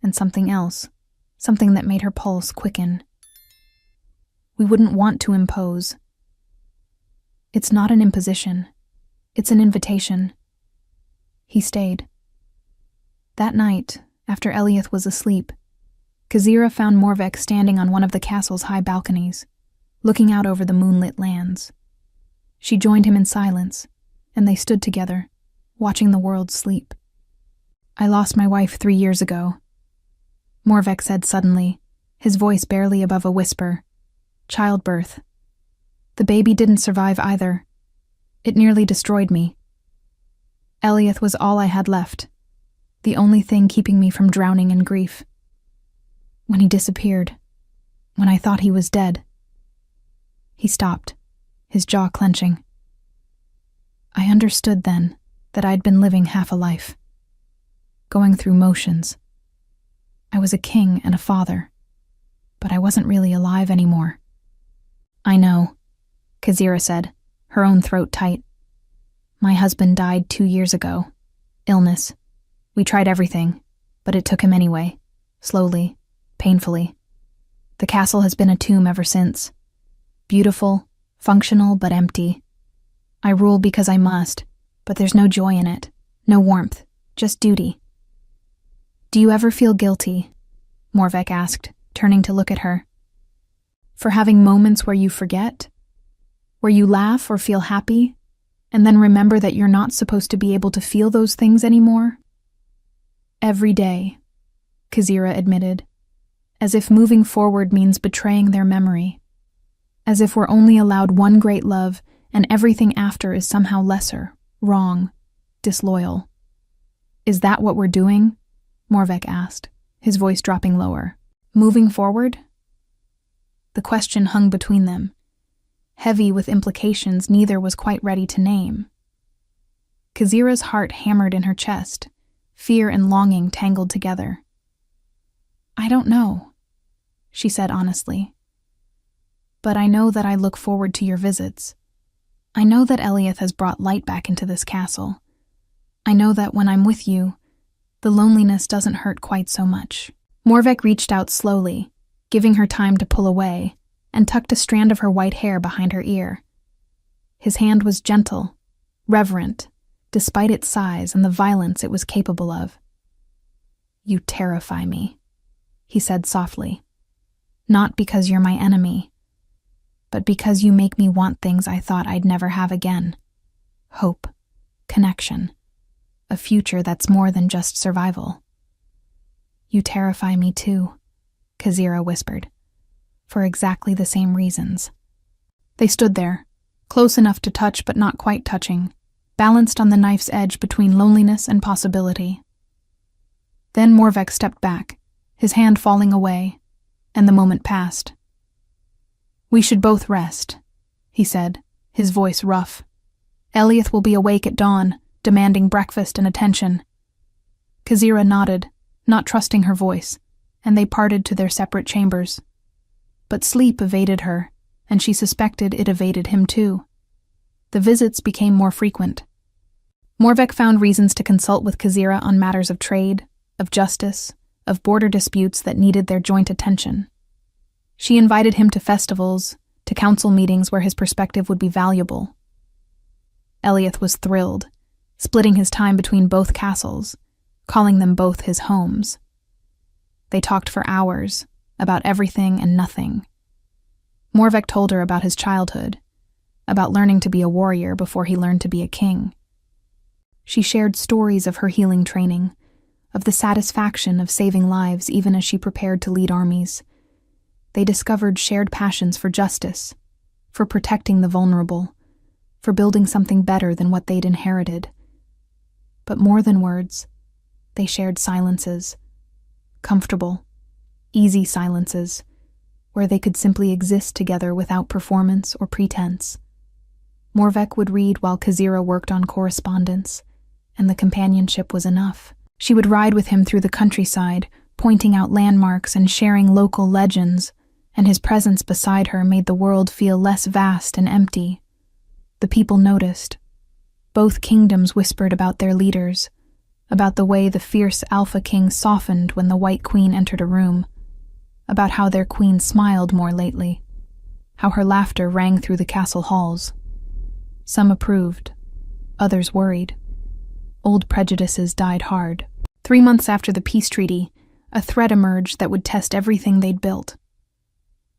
and something else. Something that made her pulse quicken. "We wouldn't want to impose." "It's not an imposition. It's an invitation." He stayed. That night, after Eliath was asleep, Kazira found Morvek standing on one of the castle's high balconies, looking out over the moonlit lands. She joined him in silence, and they stood together, watching the world sleep. "I lost my wife 3 years ago," Morvek said suddenly, his voice barely above a whisper. "Childbirth. The baby didn't survive either. It nearly destroyed me. Eliath was all I had left, the only thing keeping me from drowning in grief. When he disappeared, when I thought he was dead." He stopped, his jaw clenching. "I understood then that I'd been living half a life, going through motions. I was a king and a father, but I wasn't really alive anymore." "I know," Kazira said, her own throat tight. "My husband died 2 years ago. Illness. We tried everything, but it took him anyway, slowly, painfully. The castle has been a tomb ever since. Beautiful, functional, but empty. I rule because I must, but there's no joy in it, no warmth, just duty." "Do you ever feel guilty?" Morvek asked, turning to look at her. "For having moments where you forget? Where you laugh or feel happy, and then remember that you're not supposed to be able to feel those things anymore?" "Every day," Kazira admitted, as if moving forward means betraying their memory. As if we're only allowed one great love and everything after is somehow lesser, wrong, disloyal. "Is that what we're doing?" Morvek asked, his voice dropping lower. "Moving forward?" The question hung between them, heavy with implications neither was quite ready to name. Kazira's heart hammered in her chest, fear and longing tangled together. "I don't know," she said honestly. "But I know that I look forward to your visits. I know that Eliath has brought light back into this castle. I know that when I'm with you, the loneliness doesn't hurt quite so much." Morvek reached out slowly, giving her time to pull away, and tucked a strand of her white hair behind her ear. His hand was gentle, reverent, despite its size and the violence it was capable of. "You terrify me," he said softly. "Not because you're my enemy, but because you make me want things I thought I'd never have again. Hope, connection, a future that's more than just survival." "You terrify me too," Kazira whispered, "for exactly the same reasons." They stood there, close enough to touch but not quite touching, balanced on the knife's edge between loneliness and possibility. Then Morvek stepped back, his hand falling away, and the moment passed. "We should both rest," he said, his voice rough. "Eliath will be awake at dawn, demanding breakfast and attention." Kazira nodded, not trusting her voice, and they parted to their separate chambers. But sleep evaded her, and she suspected it evaded him too. The visits became more frequent. Morvek found reasons to consult with Kazira on matters of trade, of justice, of border disputes that needed their joint attention. She invited him to festivals, to council meetings where his perspective would be valuable. Eliath was thrilled, splitting his time between both castles, calling them both his homes. They talked for hours, about everything and nothing. Morvek told her about his childhood, about learning to be a warrior before he learned to be a king. She shared stories of her healing training, of the satisfaction of saving lives even as she prepared to lead armies. They discovered shared passions for justice, for protecting the vulnerable, for building something better than what they'd inherited. But more than words, they shared silences, comfortable, easy silences, where they could simply exist together without performance or pretense. Morvek would read while Kazira worked on correspondence, and the companionship was enough. She would ride with him through the countryside, pointing out landmarks and sharing local legends, and his presence beside her made the world feel less vast and empty. The people noticed. Both kingdoms whispered about their leaders, about the way the fierce Alpha King softened when the White Queen entered a room, about how their queen smiled more lately, how her laughter rang through the castle halls. Some approved, others worried. Old prejudices died hard. 3 months after the peace treaty, a threat emerged that would test everything they'd built.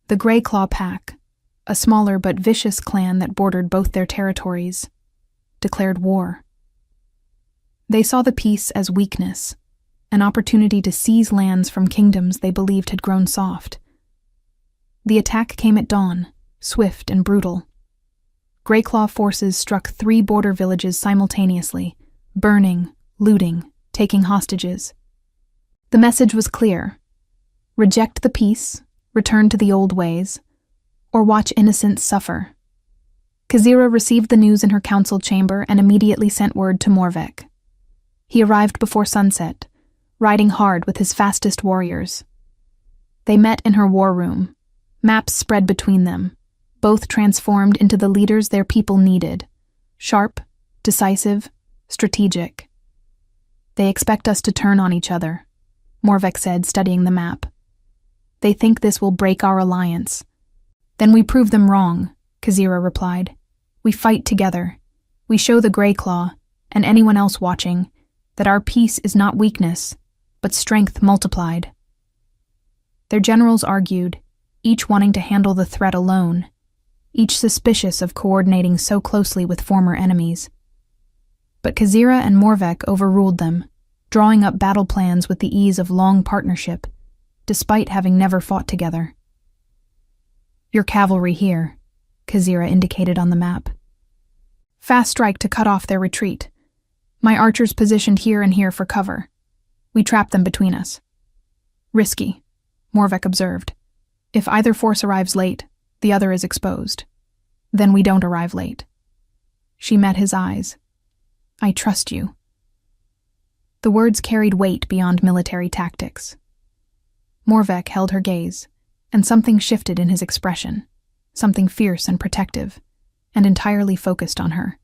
The Greyclaw Pack, a smaller but vicious clan that bordered both their territories, declared war. They saw the peace as weakness, an opportunity to seize lands from kingdoms they believed had grown soft. The attack came at dawn, swift and brutal. Greyclaw forces struck 3 border villages simultaneously, burning, looting, taking hostages. The message was clear: reject the peace, return to the old ways, or watch innocents suffer. Khazira received the news in her council chamber and immediately sent word to Morvek. He arrived before sunset, riding hard with his fastest warriors. They met in her war room, maps spread between them, both transformed into the leaders their people needed: sharp, decisive, strategic. They expect us to turn on each other, Morvek said, studying the map. They think this will break our alliance. Then we prove them wrong, Khazira replied. We fight together. We show the Greyclaw, and anyone else watching, that our peace is not weakness, but strength multiplied. Their generals argued, each wanting to handle the threat alone, each suspicious of coordinating so closely with former enemies. But Khazira and Morvek overruled them, drawing up battle plans with the ease of long partnership, despite having never fought together. Your cavalry here, Khazira indicated on the map. Fast strike to cut off their retreat. My archers positioned here and here for cover. We trap them between us. Risky, Morvek observed. If either force arrives late, the other is exposed. Then we don't arrive late. She met his eyes. I trust you. The words carried weight beyond military tactics. Morvek held her gaze, and something shifted in his expression, something fierce and protective, and entirely focused on her.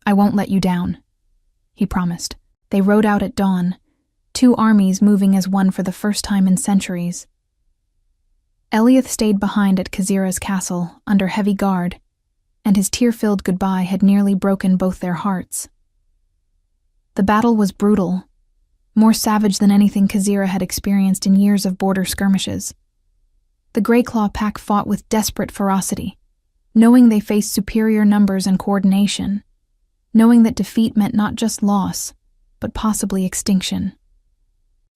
I won't let you down, he promised. They rode out at dawn, 2 armies moving as one for the first time in centuries. Eliath stayed behind at Khazira's castle, under heavy guard, and his tear-filled goodbye had nearly broken both their hearts. The battle was brutal, more savage than anything Khazira had experienced in years of border skirmishes. The Greyclaw Pack fought with desperate ferocity, knowing they faced superior numbers and coordination, knowing that defeat meant not just loss, but possibly extinction.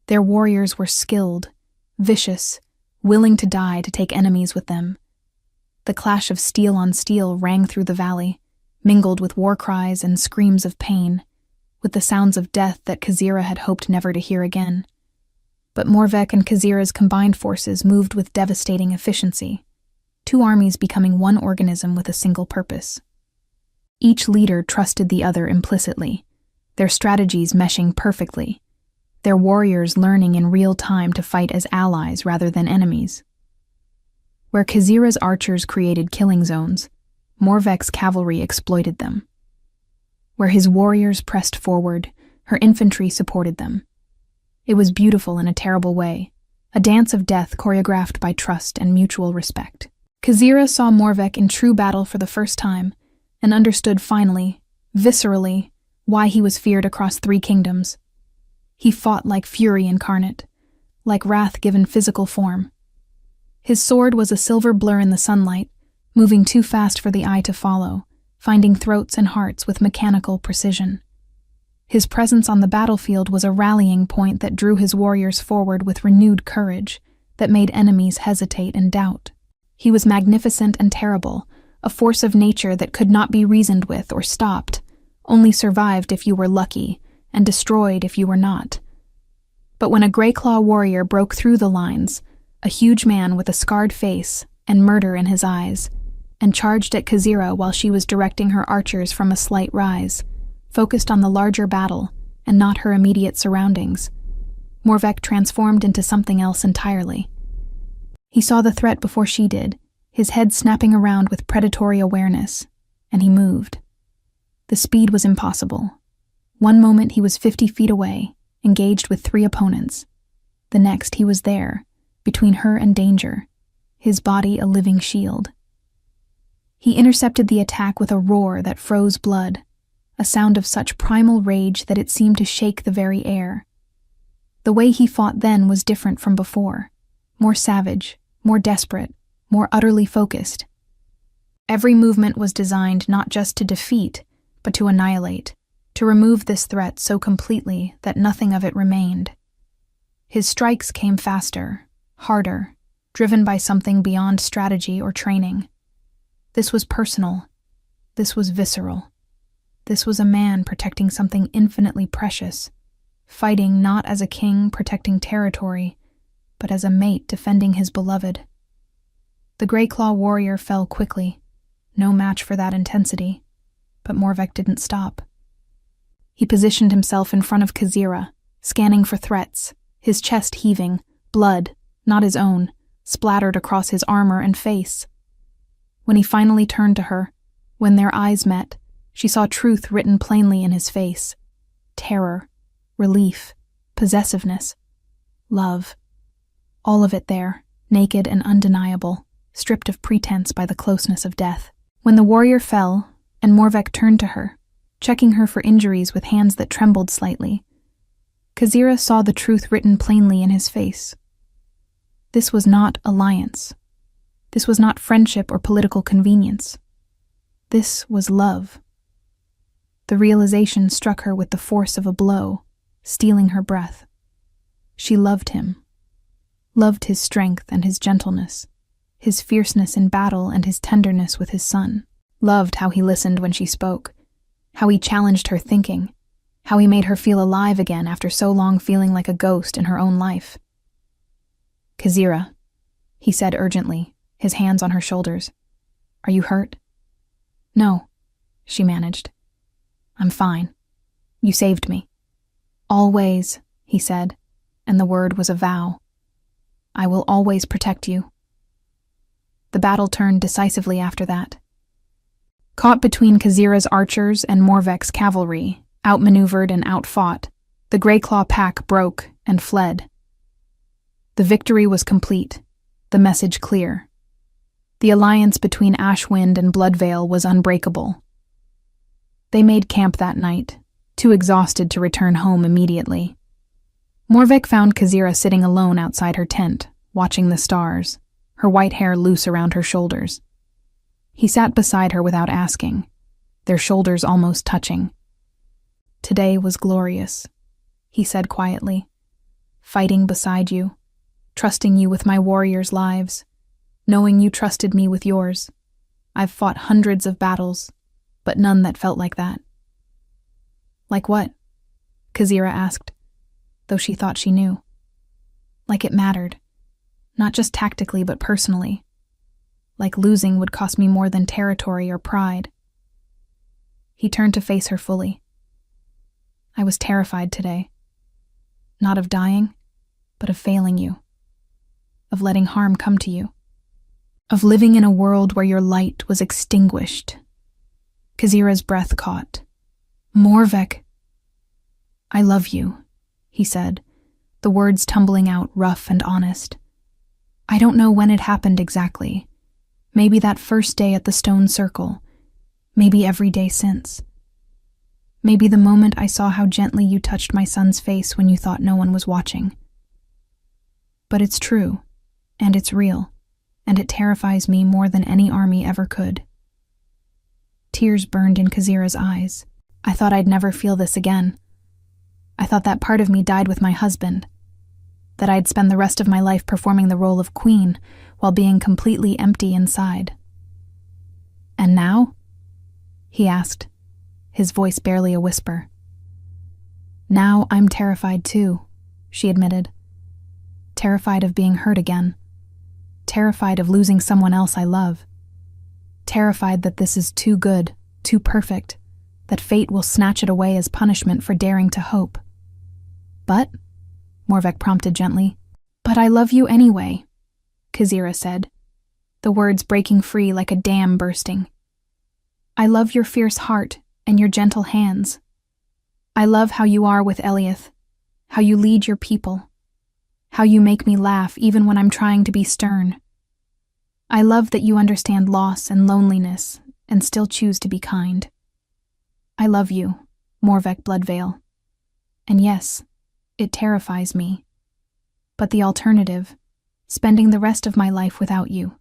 Their warriors were skilled, vicious, willing to die to take enemies with them. The clash of steel on steel rang through the valley, mingled with war cries and screams of pain, with the sounds of death that Khazira had hoped never to hear again. But Morvek and Khazira's combined forces moved with devastating efficiency, 2 armies becoming one organism with a single purpose. Each leader trusted the other implicitly, their strategies meshing perfectly, their warriors learning in real time to fight as allies rather than enemies. Where Khazira's archers created killing zones, Morvek's cavalry exploited them. Where his warriors pressed forward, her infantry supported them. It was beautiful in a terrible way, a dance of death choreographed by trust and mutual respect. Khazira saw Morvek in true battle for the first time, and understood finally, viscerally, why he was feared across 3 kingdoms. He fought like fury incarnate, like wrath given physical form. His sword was a silver blur in the sunlight, moving too fast for the eye to follow, finding throats and hearts with mechanical precision. His presence on the battlefield was a rallying point that drew his warriors forward with renewed courage, that made enemies hesitate and doubt. He was magnificent and terrible, a force of nature that could not be reasoned with or stopped, only survived if you were lucky, and destroyed if you were not. But when a Greyclaw warrior broke through the lines, a huge man with a scarred face and murder in his eyes, and charged at Khazira while she was directing her archers from a slight rise, focused on the larger battle and not her immediate surroundings, Morvek transformed into something else entirely. He saw the threat before she did, his head snapping around with predatory awareness, and he moved. The speed was impossible. One moment he was 50 feet away, engaged with 3 opponents. The next he was there, between her and danger, his body a living shield. He intercepted the attack with a roar that froze blood, a sound of such primal rage that it seemed to shake the very air. The way he fought then was different from before, more savage, more desperate, more utterly focused. Every movement was designed not just to defeat, but to annihilate, to remove this threat so completely that nothing of it remained. His strikes came faster, harder, driven by something beyond strategy or training. This was personal. This was visceral. This was a man protecting something infinitely precious, fighting not as a king protecting territory, but as a mate defending his beloved. The Greyclaw warrior fell quickly, no match for that intensity, but Morvek didn't stop. He positioned himself in front of Khazira, scanning for threats, his chest heaving, blood, not his own, splattered across his armor and face. When he finally turned to her, when their eyes met, she saw truth written plainly in his face. Terror, relief, possessiveness, love. All of it there, naked and undeniable, stripped of pretense by the closeness of death. When the warrior fell, and Morvek turned to her, checking her for injuries with hands that trembled slightly, Khazira saw the truth written plainly in his face. This was not alliance. This was not friendship or political convenience. This was love. The realization struck her with the force of a blow, stealing her breath. She loved him. Loved his strength and his gentleness, his fierceness in battle and his tenderness with his son. Loved how he listened when she spoke, how he challenged her thinking, how he made her feel alive again after so long feeling like a ghost in her own life. "Khazira," he said urgently, his hands on her shoulders. "Are you hurt?" "No," she managed. "I'm fine. You saved me." "Always," he said, and the word was a vow. "I will always protect you." The battle turned decisively after that. Caught between Khazira's archers and Morvek's cavalry, outmaneuvered and outfought, the Greyclaw pack broke and fled. The victory was complete, the message clear. The alliance between Ashwind and Bloodvale was unbreakable. They made camp that night, too exhausted to return home immediately. Morvek found Khazira sitting alone outside her tent, watching the stars, her white hair loose around her shoulders. He sat beside her without asking, their shoulders almost touching. "Today was glorious," he said quietly. "Fighting beside you, trusting you with my warriors' lives, knowing you trusted me with yours. I've fought hundreds of battles, but none that felt like that." "Like what?" Khazira asked, though she thought she knew. "Like it mattered, not just tactically but personally. Like losing would cost me more than territory or pride." He turned to face her fully. "I was terrified today. Not of dying, but of failing you. Of letting harm come to you. Of living in a world where your light was extinguished." Khazira's breath caught. "Morvek." "I love you," he said, the words tumbling out rough and honest. "I don't know when it happened exactly. Maybe that first day at the stone circle. Maybe every day since. Maybe the moment I saw how gently you touched my son's face when you thought no one was watching. But it's true, and it's real, and it terrifies me more than any army ever could." Tears burned in Khazira's eyes. "I thought I'd never feel this again. I thought that part of me died with my husband, that I'd spend the rest of my life performing the role of queen while being completely empty inside." "And now?" he asked, his voice barely a whisper. "Now I'm terrified too," she admitted. "Terrified of being hurt again. Terrified of losing someone else I love. Terrified that this is too good, too perfect, that fate will snatch it away as punishment for daring to hope." "But," Morvek prompted gently, "but I love you anyway. Khazira said, the words breaking free like a dam bursting. I love your fierce heart and your gentle hands. I love how you are with Eliath, how you lead your people, how you make me laugh even when I'm trying to be stern. I love that you understand loss and loneliness and still choose to be kind. I love you, Morvek Bloodveil. And yes, it terrifies me. But the alternative, spending the rest of my life without you,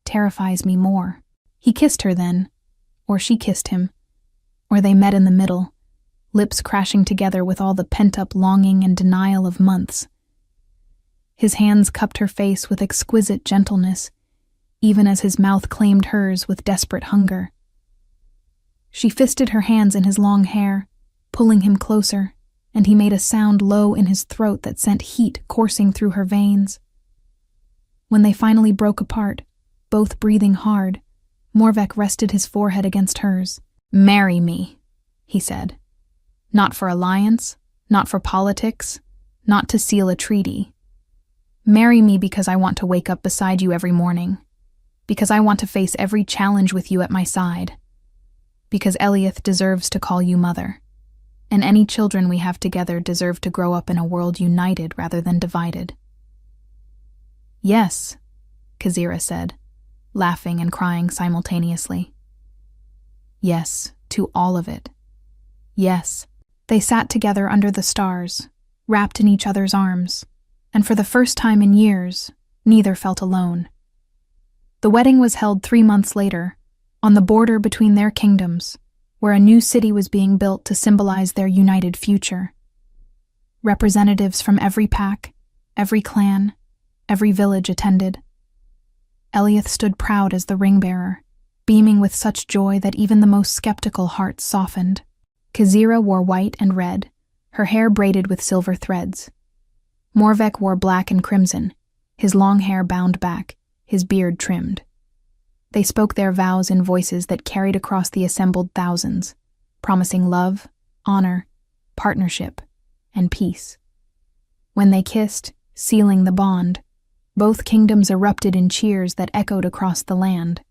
terrifies me more. He kissed her then, or she kissed him, or they met in the middle, lips crashing together with all the pent-up longing and denial of months. His hands cupped her face with exquisite gentleness, even as his mouth claimed hers with desperate hunger. She fisted her hands in his long hair, pulling him closer, and he made a sound low in his throat that sent heat coursing through her veins. When they finally broke apart, both breathing hard, Morvek rested his forehead against hers. Marry me, he said. Not for alliance, not for politics, not to seal a treaty. Marry me because I want to wake up beside you every morning, because I want to face every challenge with you at my side, because Eliath deserves to call you mother, and any children we have together deserve to grow up in a world united rather than divided. Yes, Khazira said, laughing and crying simultaneously. Yes, to all of it. Yes. They sat together under the stars, wrapped in each other's arms, and for the first time in years, neither felt alone. The wedding was held 3 months later, on the border between their kingdoms, where a new city was being built to symbolize their united future. Representatives from every pack, every clan, every village attended. Eliath stood proud as the ring-bearer, beaming with such joy that even the most skeptical hearts softened. Khazira wore white and red, her hair braided with silver threads. Morvek wore black and crimson, his long hair bound back, his beard trimmed. They spoke their vows in voices that carried across the assembled thousands, promising love, honor, partnership, and peace. When they kissed, sealing the bond, both kingdoms erupted in cheers that echoed across the land.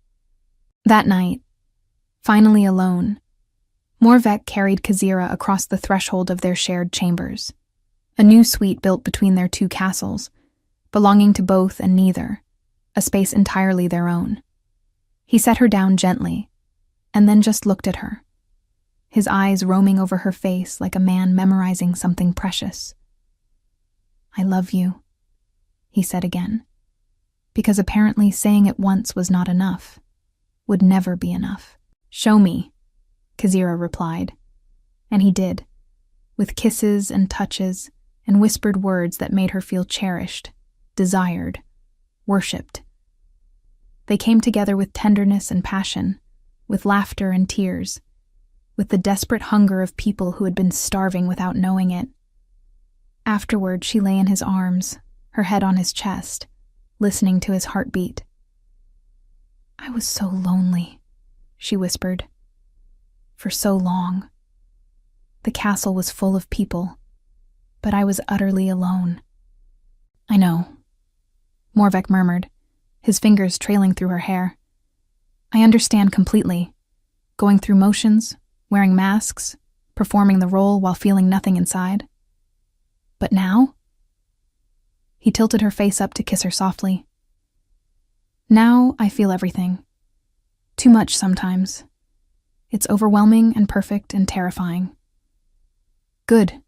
That night, finally alone, Morvek carried Khazira across the threshold of their shared chambers, a new suite built between their two castles, belonging to both and neither, a space entirely their own. He set her down gently, and then just looked at her, his eyes roaming over her face like a man memorizing something precious. I love you, he said again, because apparently saying it once was not enough, would never be enough. Show me, Khazira replied, and he did, with kisses and touches and whispered words that made her feel cherished, desired, worshipped. They came together with tenderness and passion, with laughter and tears, with the desperate hunger of people who had been starving without knowing it. Afterward, she lay in his arms, her head on his chest, listening to his heartbeat. I was so lonely, she whispered. For so long. The castle was full of people, but I was utterly alone. I know, Morvek murmured, his fingers trailing through her hair. I understand completely. Going through motions, wearing masks, performing the role while feeling nothing inside. But now? He tilted her face up to kiss her softly. Now I feel everything. Too much sometimes. It's overwhelming and perfect and terrifying. Good,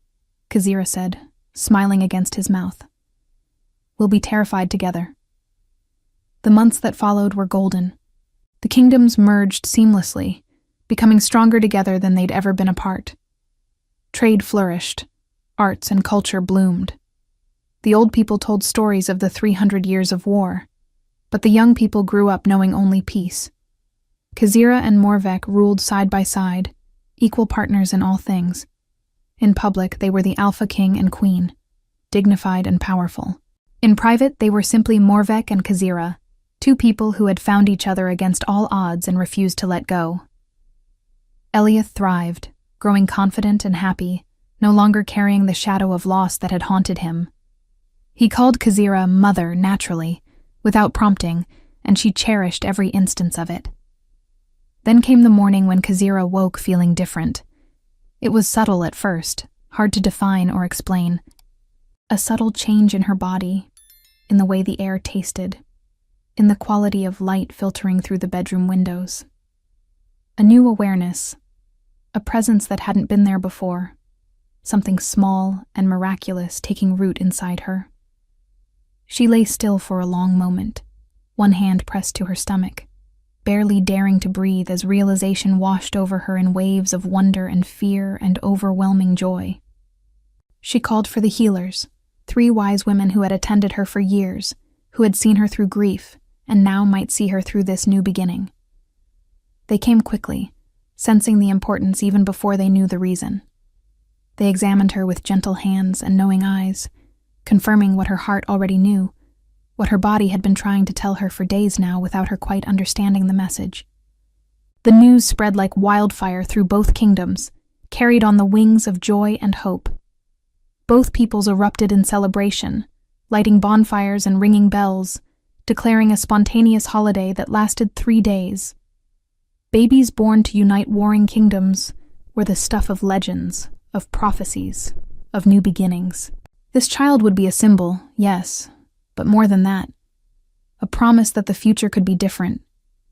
Khazira said, smiling against his mouth. We'll be terrified together. The months that followed were golden. The kingdoms merged seamlessly, becoming stronger together than they'd ever been apart. Trade flourished, arts and culture bloomed. The old people told stories of the 300 years of war, but the young people grew up knowing only peace. Khazira and Morvek ruled side by side, equal partners in all things. In public, they were the alpha king and queen, dignified and powerful. In private, they were simply Morvek and Khazira, two people who had found each other against all odds and refused to let go. Eliath thrived, growing confident and happy, no longer carrying the shadow of loss that had haunted him. He called Khazira mother naturally, without prompting, and she cherished every instance of it. Then came the morning when Kazira woke feeling different. It was subtle at first, hard to define or explain. A subtle change in her body, in the way the air tasted, in the quality of light filtering through the bedroom windows. A new awareness, a presence that hadn't been there before, something small and miraculous taking root inside her. She lay still for a long moment, one hand pressed to her stomach, barely daring to breathe as realization washed over her in waves of wonder and fear and overwhelming joy. She called for the healers, 3 wise women who had attended her for years, who had seen her through grief and now might see her through this new beginning. They came quickly, sensing the importance even before they knew the reason. They examined her with gentle hands and knowing eyes, confirming what her heart already knew, what her body had been trying to tell her for days now without her quite understanding the message. The news spread like wildfire through both kingdoms, carried on the wings of joy and hope. Both peoples erupted in celebration, lighting bonfires and ringing bells, declaring a spontaneous holiday that lasted 3 days. Babies born to unite warring kingdoms were the stuff of legends, of prophecies, of new beginnings. This child would be a symbol, yes, but more than that. A promise that the future could be different,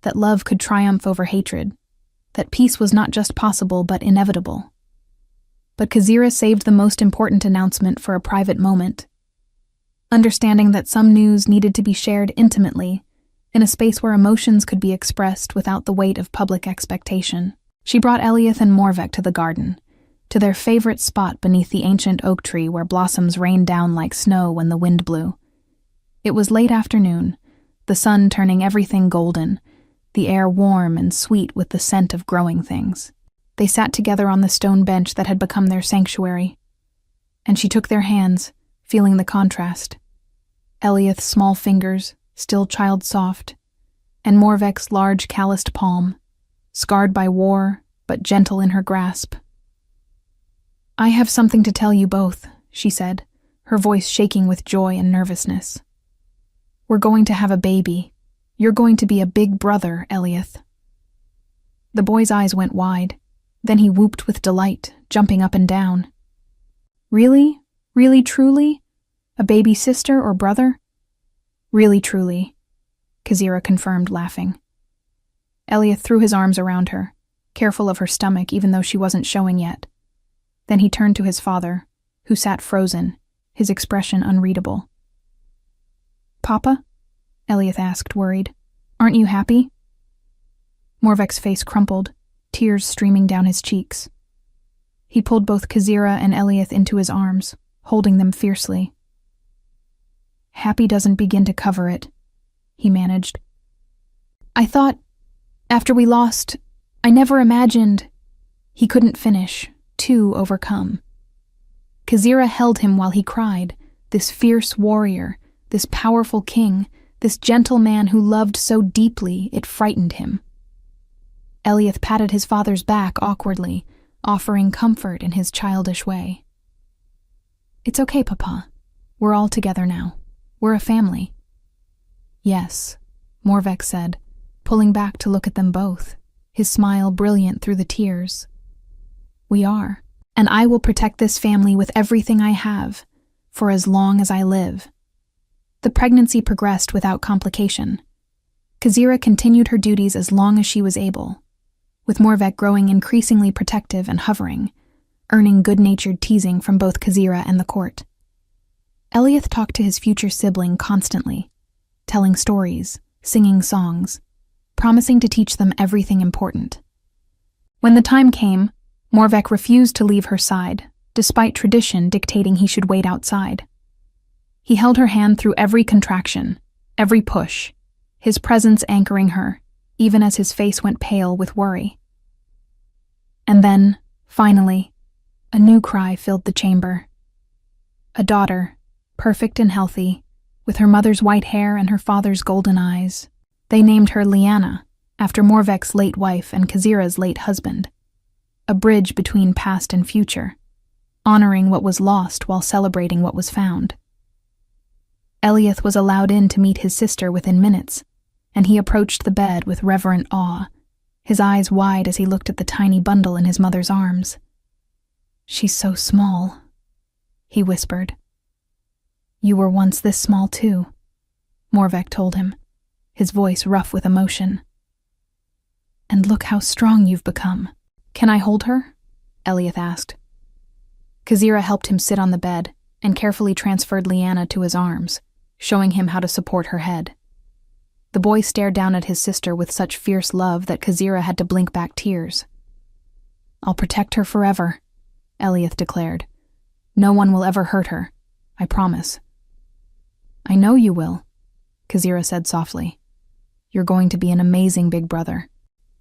that love could triumph over hatred, that peace was not just possible but inevitable. But Kazira saved the most important announcement for a private moment. Understanding that some news needed to be shared intimately, in a space where emotions could be expressed without the weight of public expectation, she brought Eliath and Morvek to the garden, to their favorite spot beneath the ancient oak tree where blossoms rained down like snow when the wind blew. It was late afternoon, the sun turning everything golden, the air warm and sweet with the scent of growing things. They sat together on the stone bench that had become their sanctuary, and she took their hands, feeling the contrast. Eliath's small fingers, still child-soft, and Morvek's large calloused palm, scarred by war, but gentle in her grasp. "I have something to tell you both," she said, her voice shaking with joy and nervousness. "We're going to have a baby. You're going to be a big brother, Eliath." The boy's eyes went wide. Then he whooped with delight, jumping up and down. "Really? Really truly? A baby sister or brother?" "Really truly," Kazira confirmed, laughing. Eliath threw his arms around her, careful of her stomach even though she wasn't showing yet. Then he turned to his father, who sat frozen, his expression unreadable. "Papa?" Eliath asked, worried. "Aren't you happy?" Morvek's face crumpled, tears streaming down his cheeks. He pulled both Kazira and Eliath into his arms, holding them fiercely. "Happy doesn't begin to cover it," he managed. "I thought, after we lost, I never imagined—" He couldn't finish, too overcome. Kazira held him while he cried, this fierce warrior, this powerful king, this gentle man who loved so deeply it frightened him. Eliath patted his father's back awkwardly, offering comfort in his childish way. "It's okay, Papa. We're all together now. We're a family." "Yes," Morvek said, pulling back to look at them both, his smile brilliant through the tears. "We are, and I will protect this family with everything I have, for as long as I live." The pregnancy progressed without complication. Kazira continued her duties as long as she was able, with Morvek growing increasingly protective and hovering, earning good-natured teasing from both Kazira and the court. Eliath talked to his future sibling constantly, telling stories, singing songs, promising to teach them everything important. When the time came, Morvek refused to leave her side, despite tradition dictating he should wait outside. He held her hand through every contraction, every push, his presence anchoring her, even as his face went pale with worry. And then, finally, a new cry filled the chamber. A daughter, perfect and healthy, with her mother's white hair and her father's golden eyes. They named her Liana, after Morvek's late wife and Kazira's late husband. A bridge between past and future, honoring what was lost while celebrating what was found. Eliath was allowed in to meet his sister within minutes, and he approached the bed with reverent awe, his eyes wide as he looked at the tiny bundle in his mother's arms. "She's so small," he whispered. "You were once this small too," Morvek told him, his voice rough with emotion. "And look how strong you've become." "Can I hold her?" Eliath asked. Kazira helped him sit on the bed and carefully transferred Lyanna to his arms, showing him how to support her head. The boy stared down at his sister with such fierce love that Kazira had to blink back tears. "I'll protect her forever," Eliath declared. "No one will ever hurt her, I promise." "I know you will," Kazira said softly. "You're going to be an amazing big brother."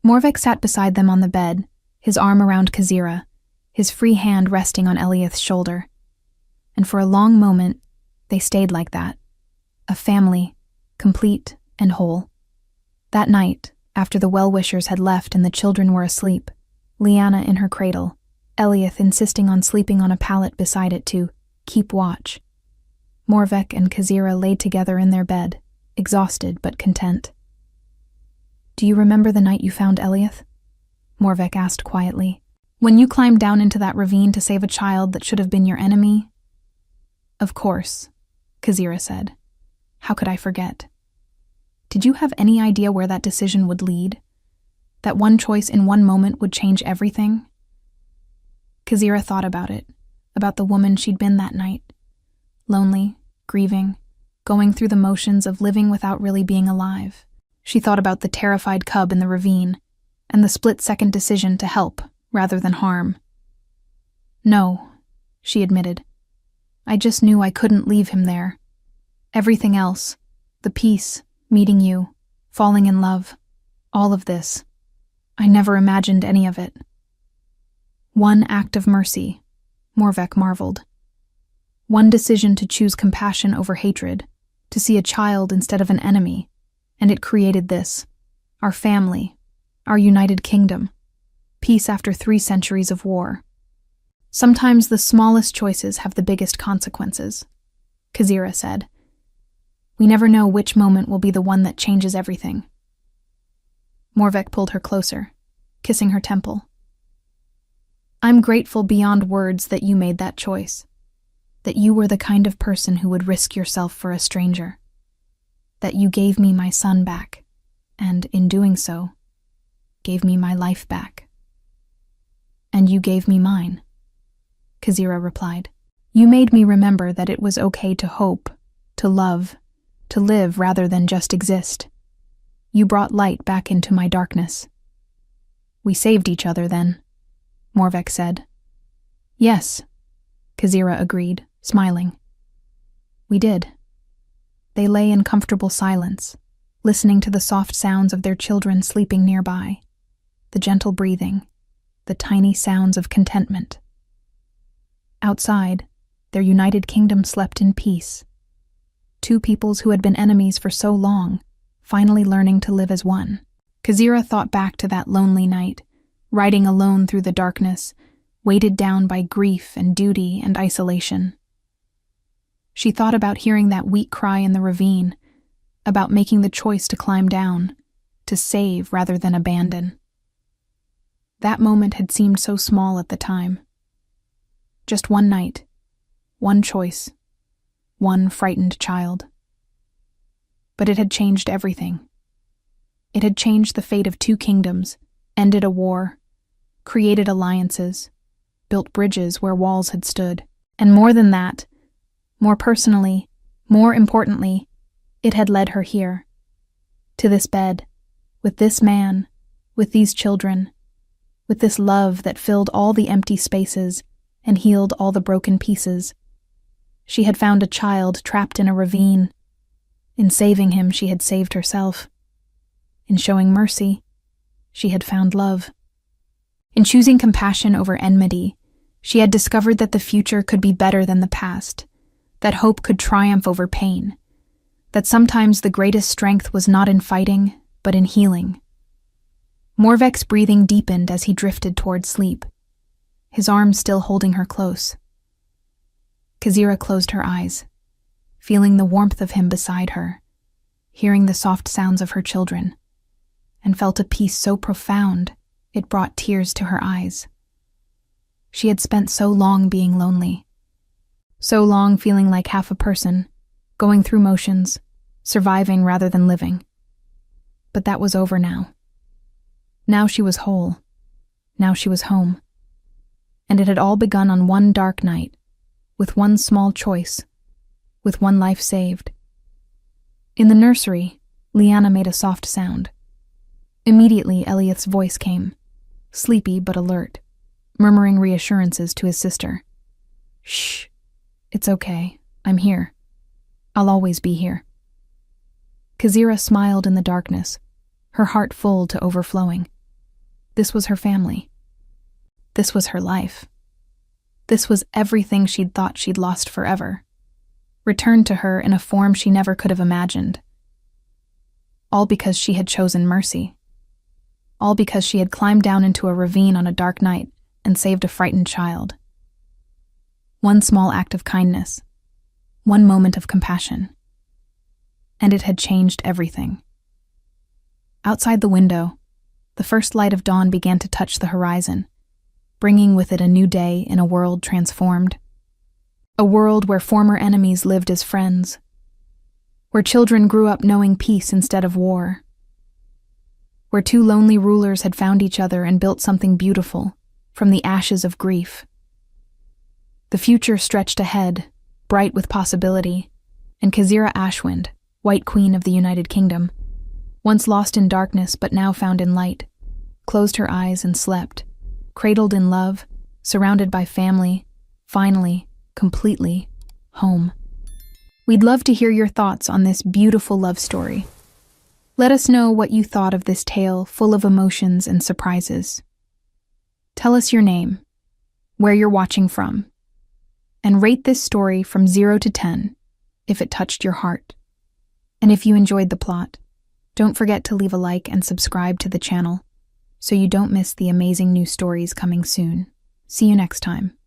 Morvek sat beside them on the bed, his arm around Kazira, his free hand resting on Eliath's shoulder. And for a long moment, they stayed like that, a family, complete and whole. That night, after the well-wishers had left and the children were asleep, Lyanna in her cradle, Eliath insisting on sleeping on a pallet beside it to keep watch. Morvek and Kazira laid together in their bed, exhausted but content. "Do you remember the night you found Eliath?" Morvek asked quietly. "When you climbed down into that ravine to save a child that should have been your enemy?" "Of course," Kazira said. "How could I forget? Did you have any idea where that decision would lead? That one choice in one moment would change everything?" Kazira thought about it, about the woman she'd been that night. Lonely, grieving, going through the motions of living without really being alive. She thought about the terrified cub in the ravine, and the split-second decision to help rather than harm. "No," she admitted. "I just knew I couldn't leave him there. Everything else, the peace, meeting you, falling in love, all of this, I never imagined any of it." One act of mercy, Morvek marveled. One decision to choose compassion over hatred, to see a child instead of an enemy, and it created this, our family, our united kingdom, peace after 3 centuries of war. "Sometimes the smallest choices have the biggest consequences," Kazira said. "We never know which moment will be the one that changes everything." Morvek pulled her closer, kissing her temple. "I'm grateful beyond words that you made that choice, that you were the kind of person who would risk yourself for a stranger, that you gave me my son back, and in doing so, gave me my life back." "And you gave me mine," Kazira replied. "You made me remember that it was okay to hope, to love, to live rather than just exist. You brought light back into my darkness." "We saved each other then," Morvek said. "Yes," Kazira agreed, smiling. "We did." They lay in comfortable silence, listening to the soft sounds of their children sleeping nearby, the gentle breathing, the tiny sounds of contentment. Outside, their united kingdom slept in peace. 2 peoples who had been enemies for so long, finally learning to live as one. Kazira thought back to that lonely night, riding alone through the darkness, weighted down by grief and duty and isolation. She thought about hearing that weak cry in the ravine, about making the choice to climb down, to save rather than abandon. That moment had seemed so small at the time. Just one night, one choice, one frightened child. But it had changed everything. It had changed the fate of 2 kingdoms, ended a war, created alliances, built bridges where walls had stood. And more than that, more personally, more importantly, it had led her here. To this bed, with this man, with these children, with this love that filled all the empty spaces and healed all the broken pieces. She had found a child trapped in a ravine. In saving him, she had saved herself. In showing mercy, she had found love. In choosing compassion over enmity, she had discovered that the future could be better than the past, that hope could triumph over pain, that sometimes the greatest strength was not in fighting, but in healing. Morvek's breathing deepened as he drifted toward sleep, his arms still holding her close. Kazira closed her eyes, feeling the warmth of him beside her, hearing the soft sounds of her children, and felt a peace so profound it brought tears to her eyes. She had spent so long being lonely, so long feeling like half a person, going through motions, surviving rather than living. But that was over now. Now she was whole. Now she was home. And it had all begun on one dark night, with one small choice, with one life saved. In the nursery, Liana made a soft sound. Immediately, Eliath's voice came, sleepy but alert, murmuring reassurances to his sister. "Shh, it's okay, I'm here. I'll always be here." Kazira smiled in the darkness, her heart full to overflowing. This was her family. This was her life. This was everything she'd thought she'd lost forever, returned to her in a form she never could have imagined. All because she had chosen mercy. All because she had climbed down into a ravine on a dark night and saved a frightened child. One small act of kindness, one moment of compassion. And it had changed everything. Outside the window, the first light of dawn began to touch the horizon, bringing with it a new day in a world transformed. A world where former enemies lived as friends, where children grew up knowing peace instead of war, where two lonely rulers had found each other and built something beautiful from the ashes of grief. The future stretched ahead, bright with possibility, and Kazira Ashwind, White Queen of the United Kingdom, once lost in darkness but now found in light, closed her eyes and slept, cradled in love, surrounded by family, finally, completely, home. We'd love to hear your thoughts on this beautiful love story. Let us know what you thought of this tale full of emotions and surprises. Tell us your name, where you're watching from, and rate this story from 0 to 10 if it touched your heart. And if you enjoyed the plot, don't forget to leave a like and subscribe to the channel so you don't miss the amazing new stories coming soon. See you next time.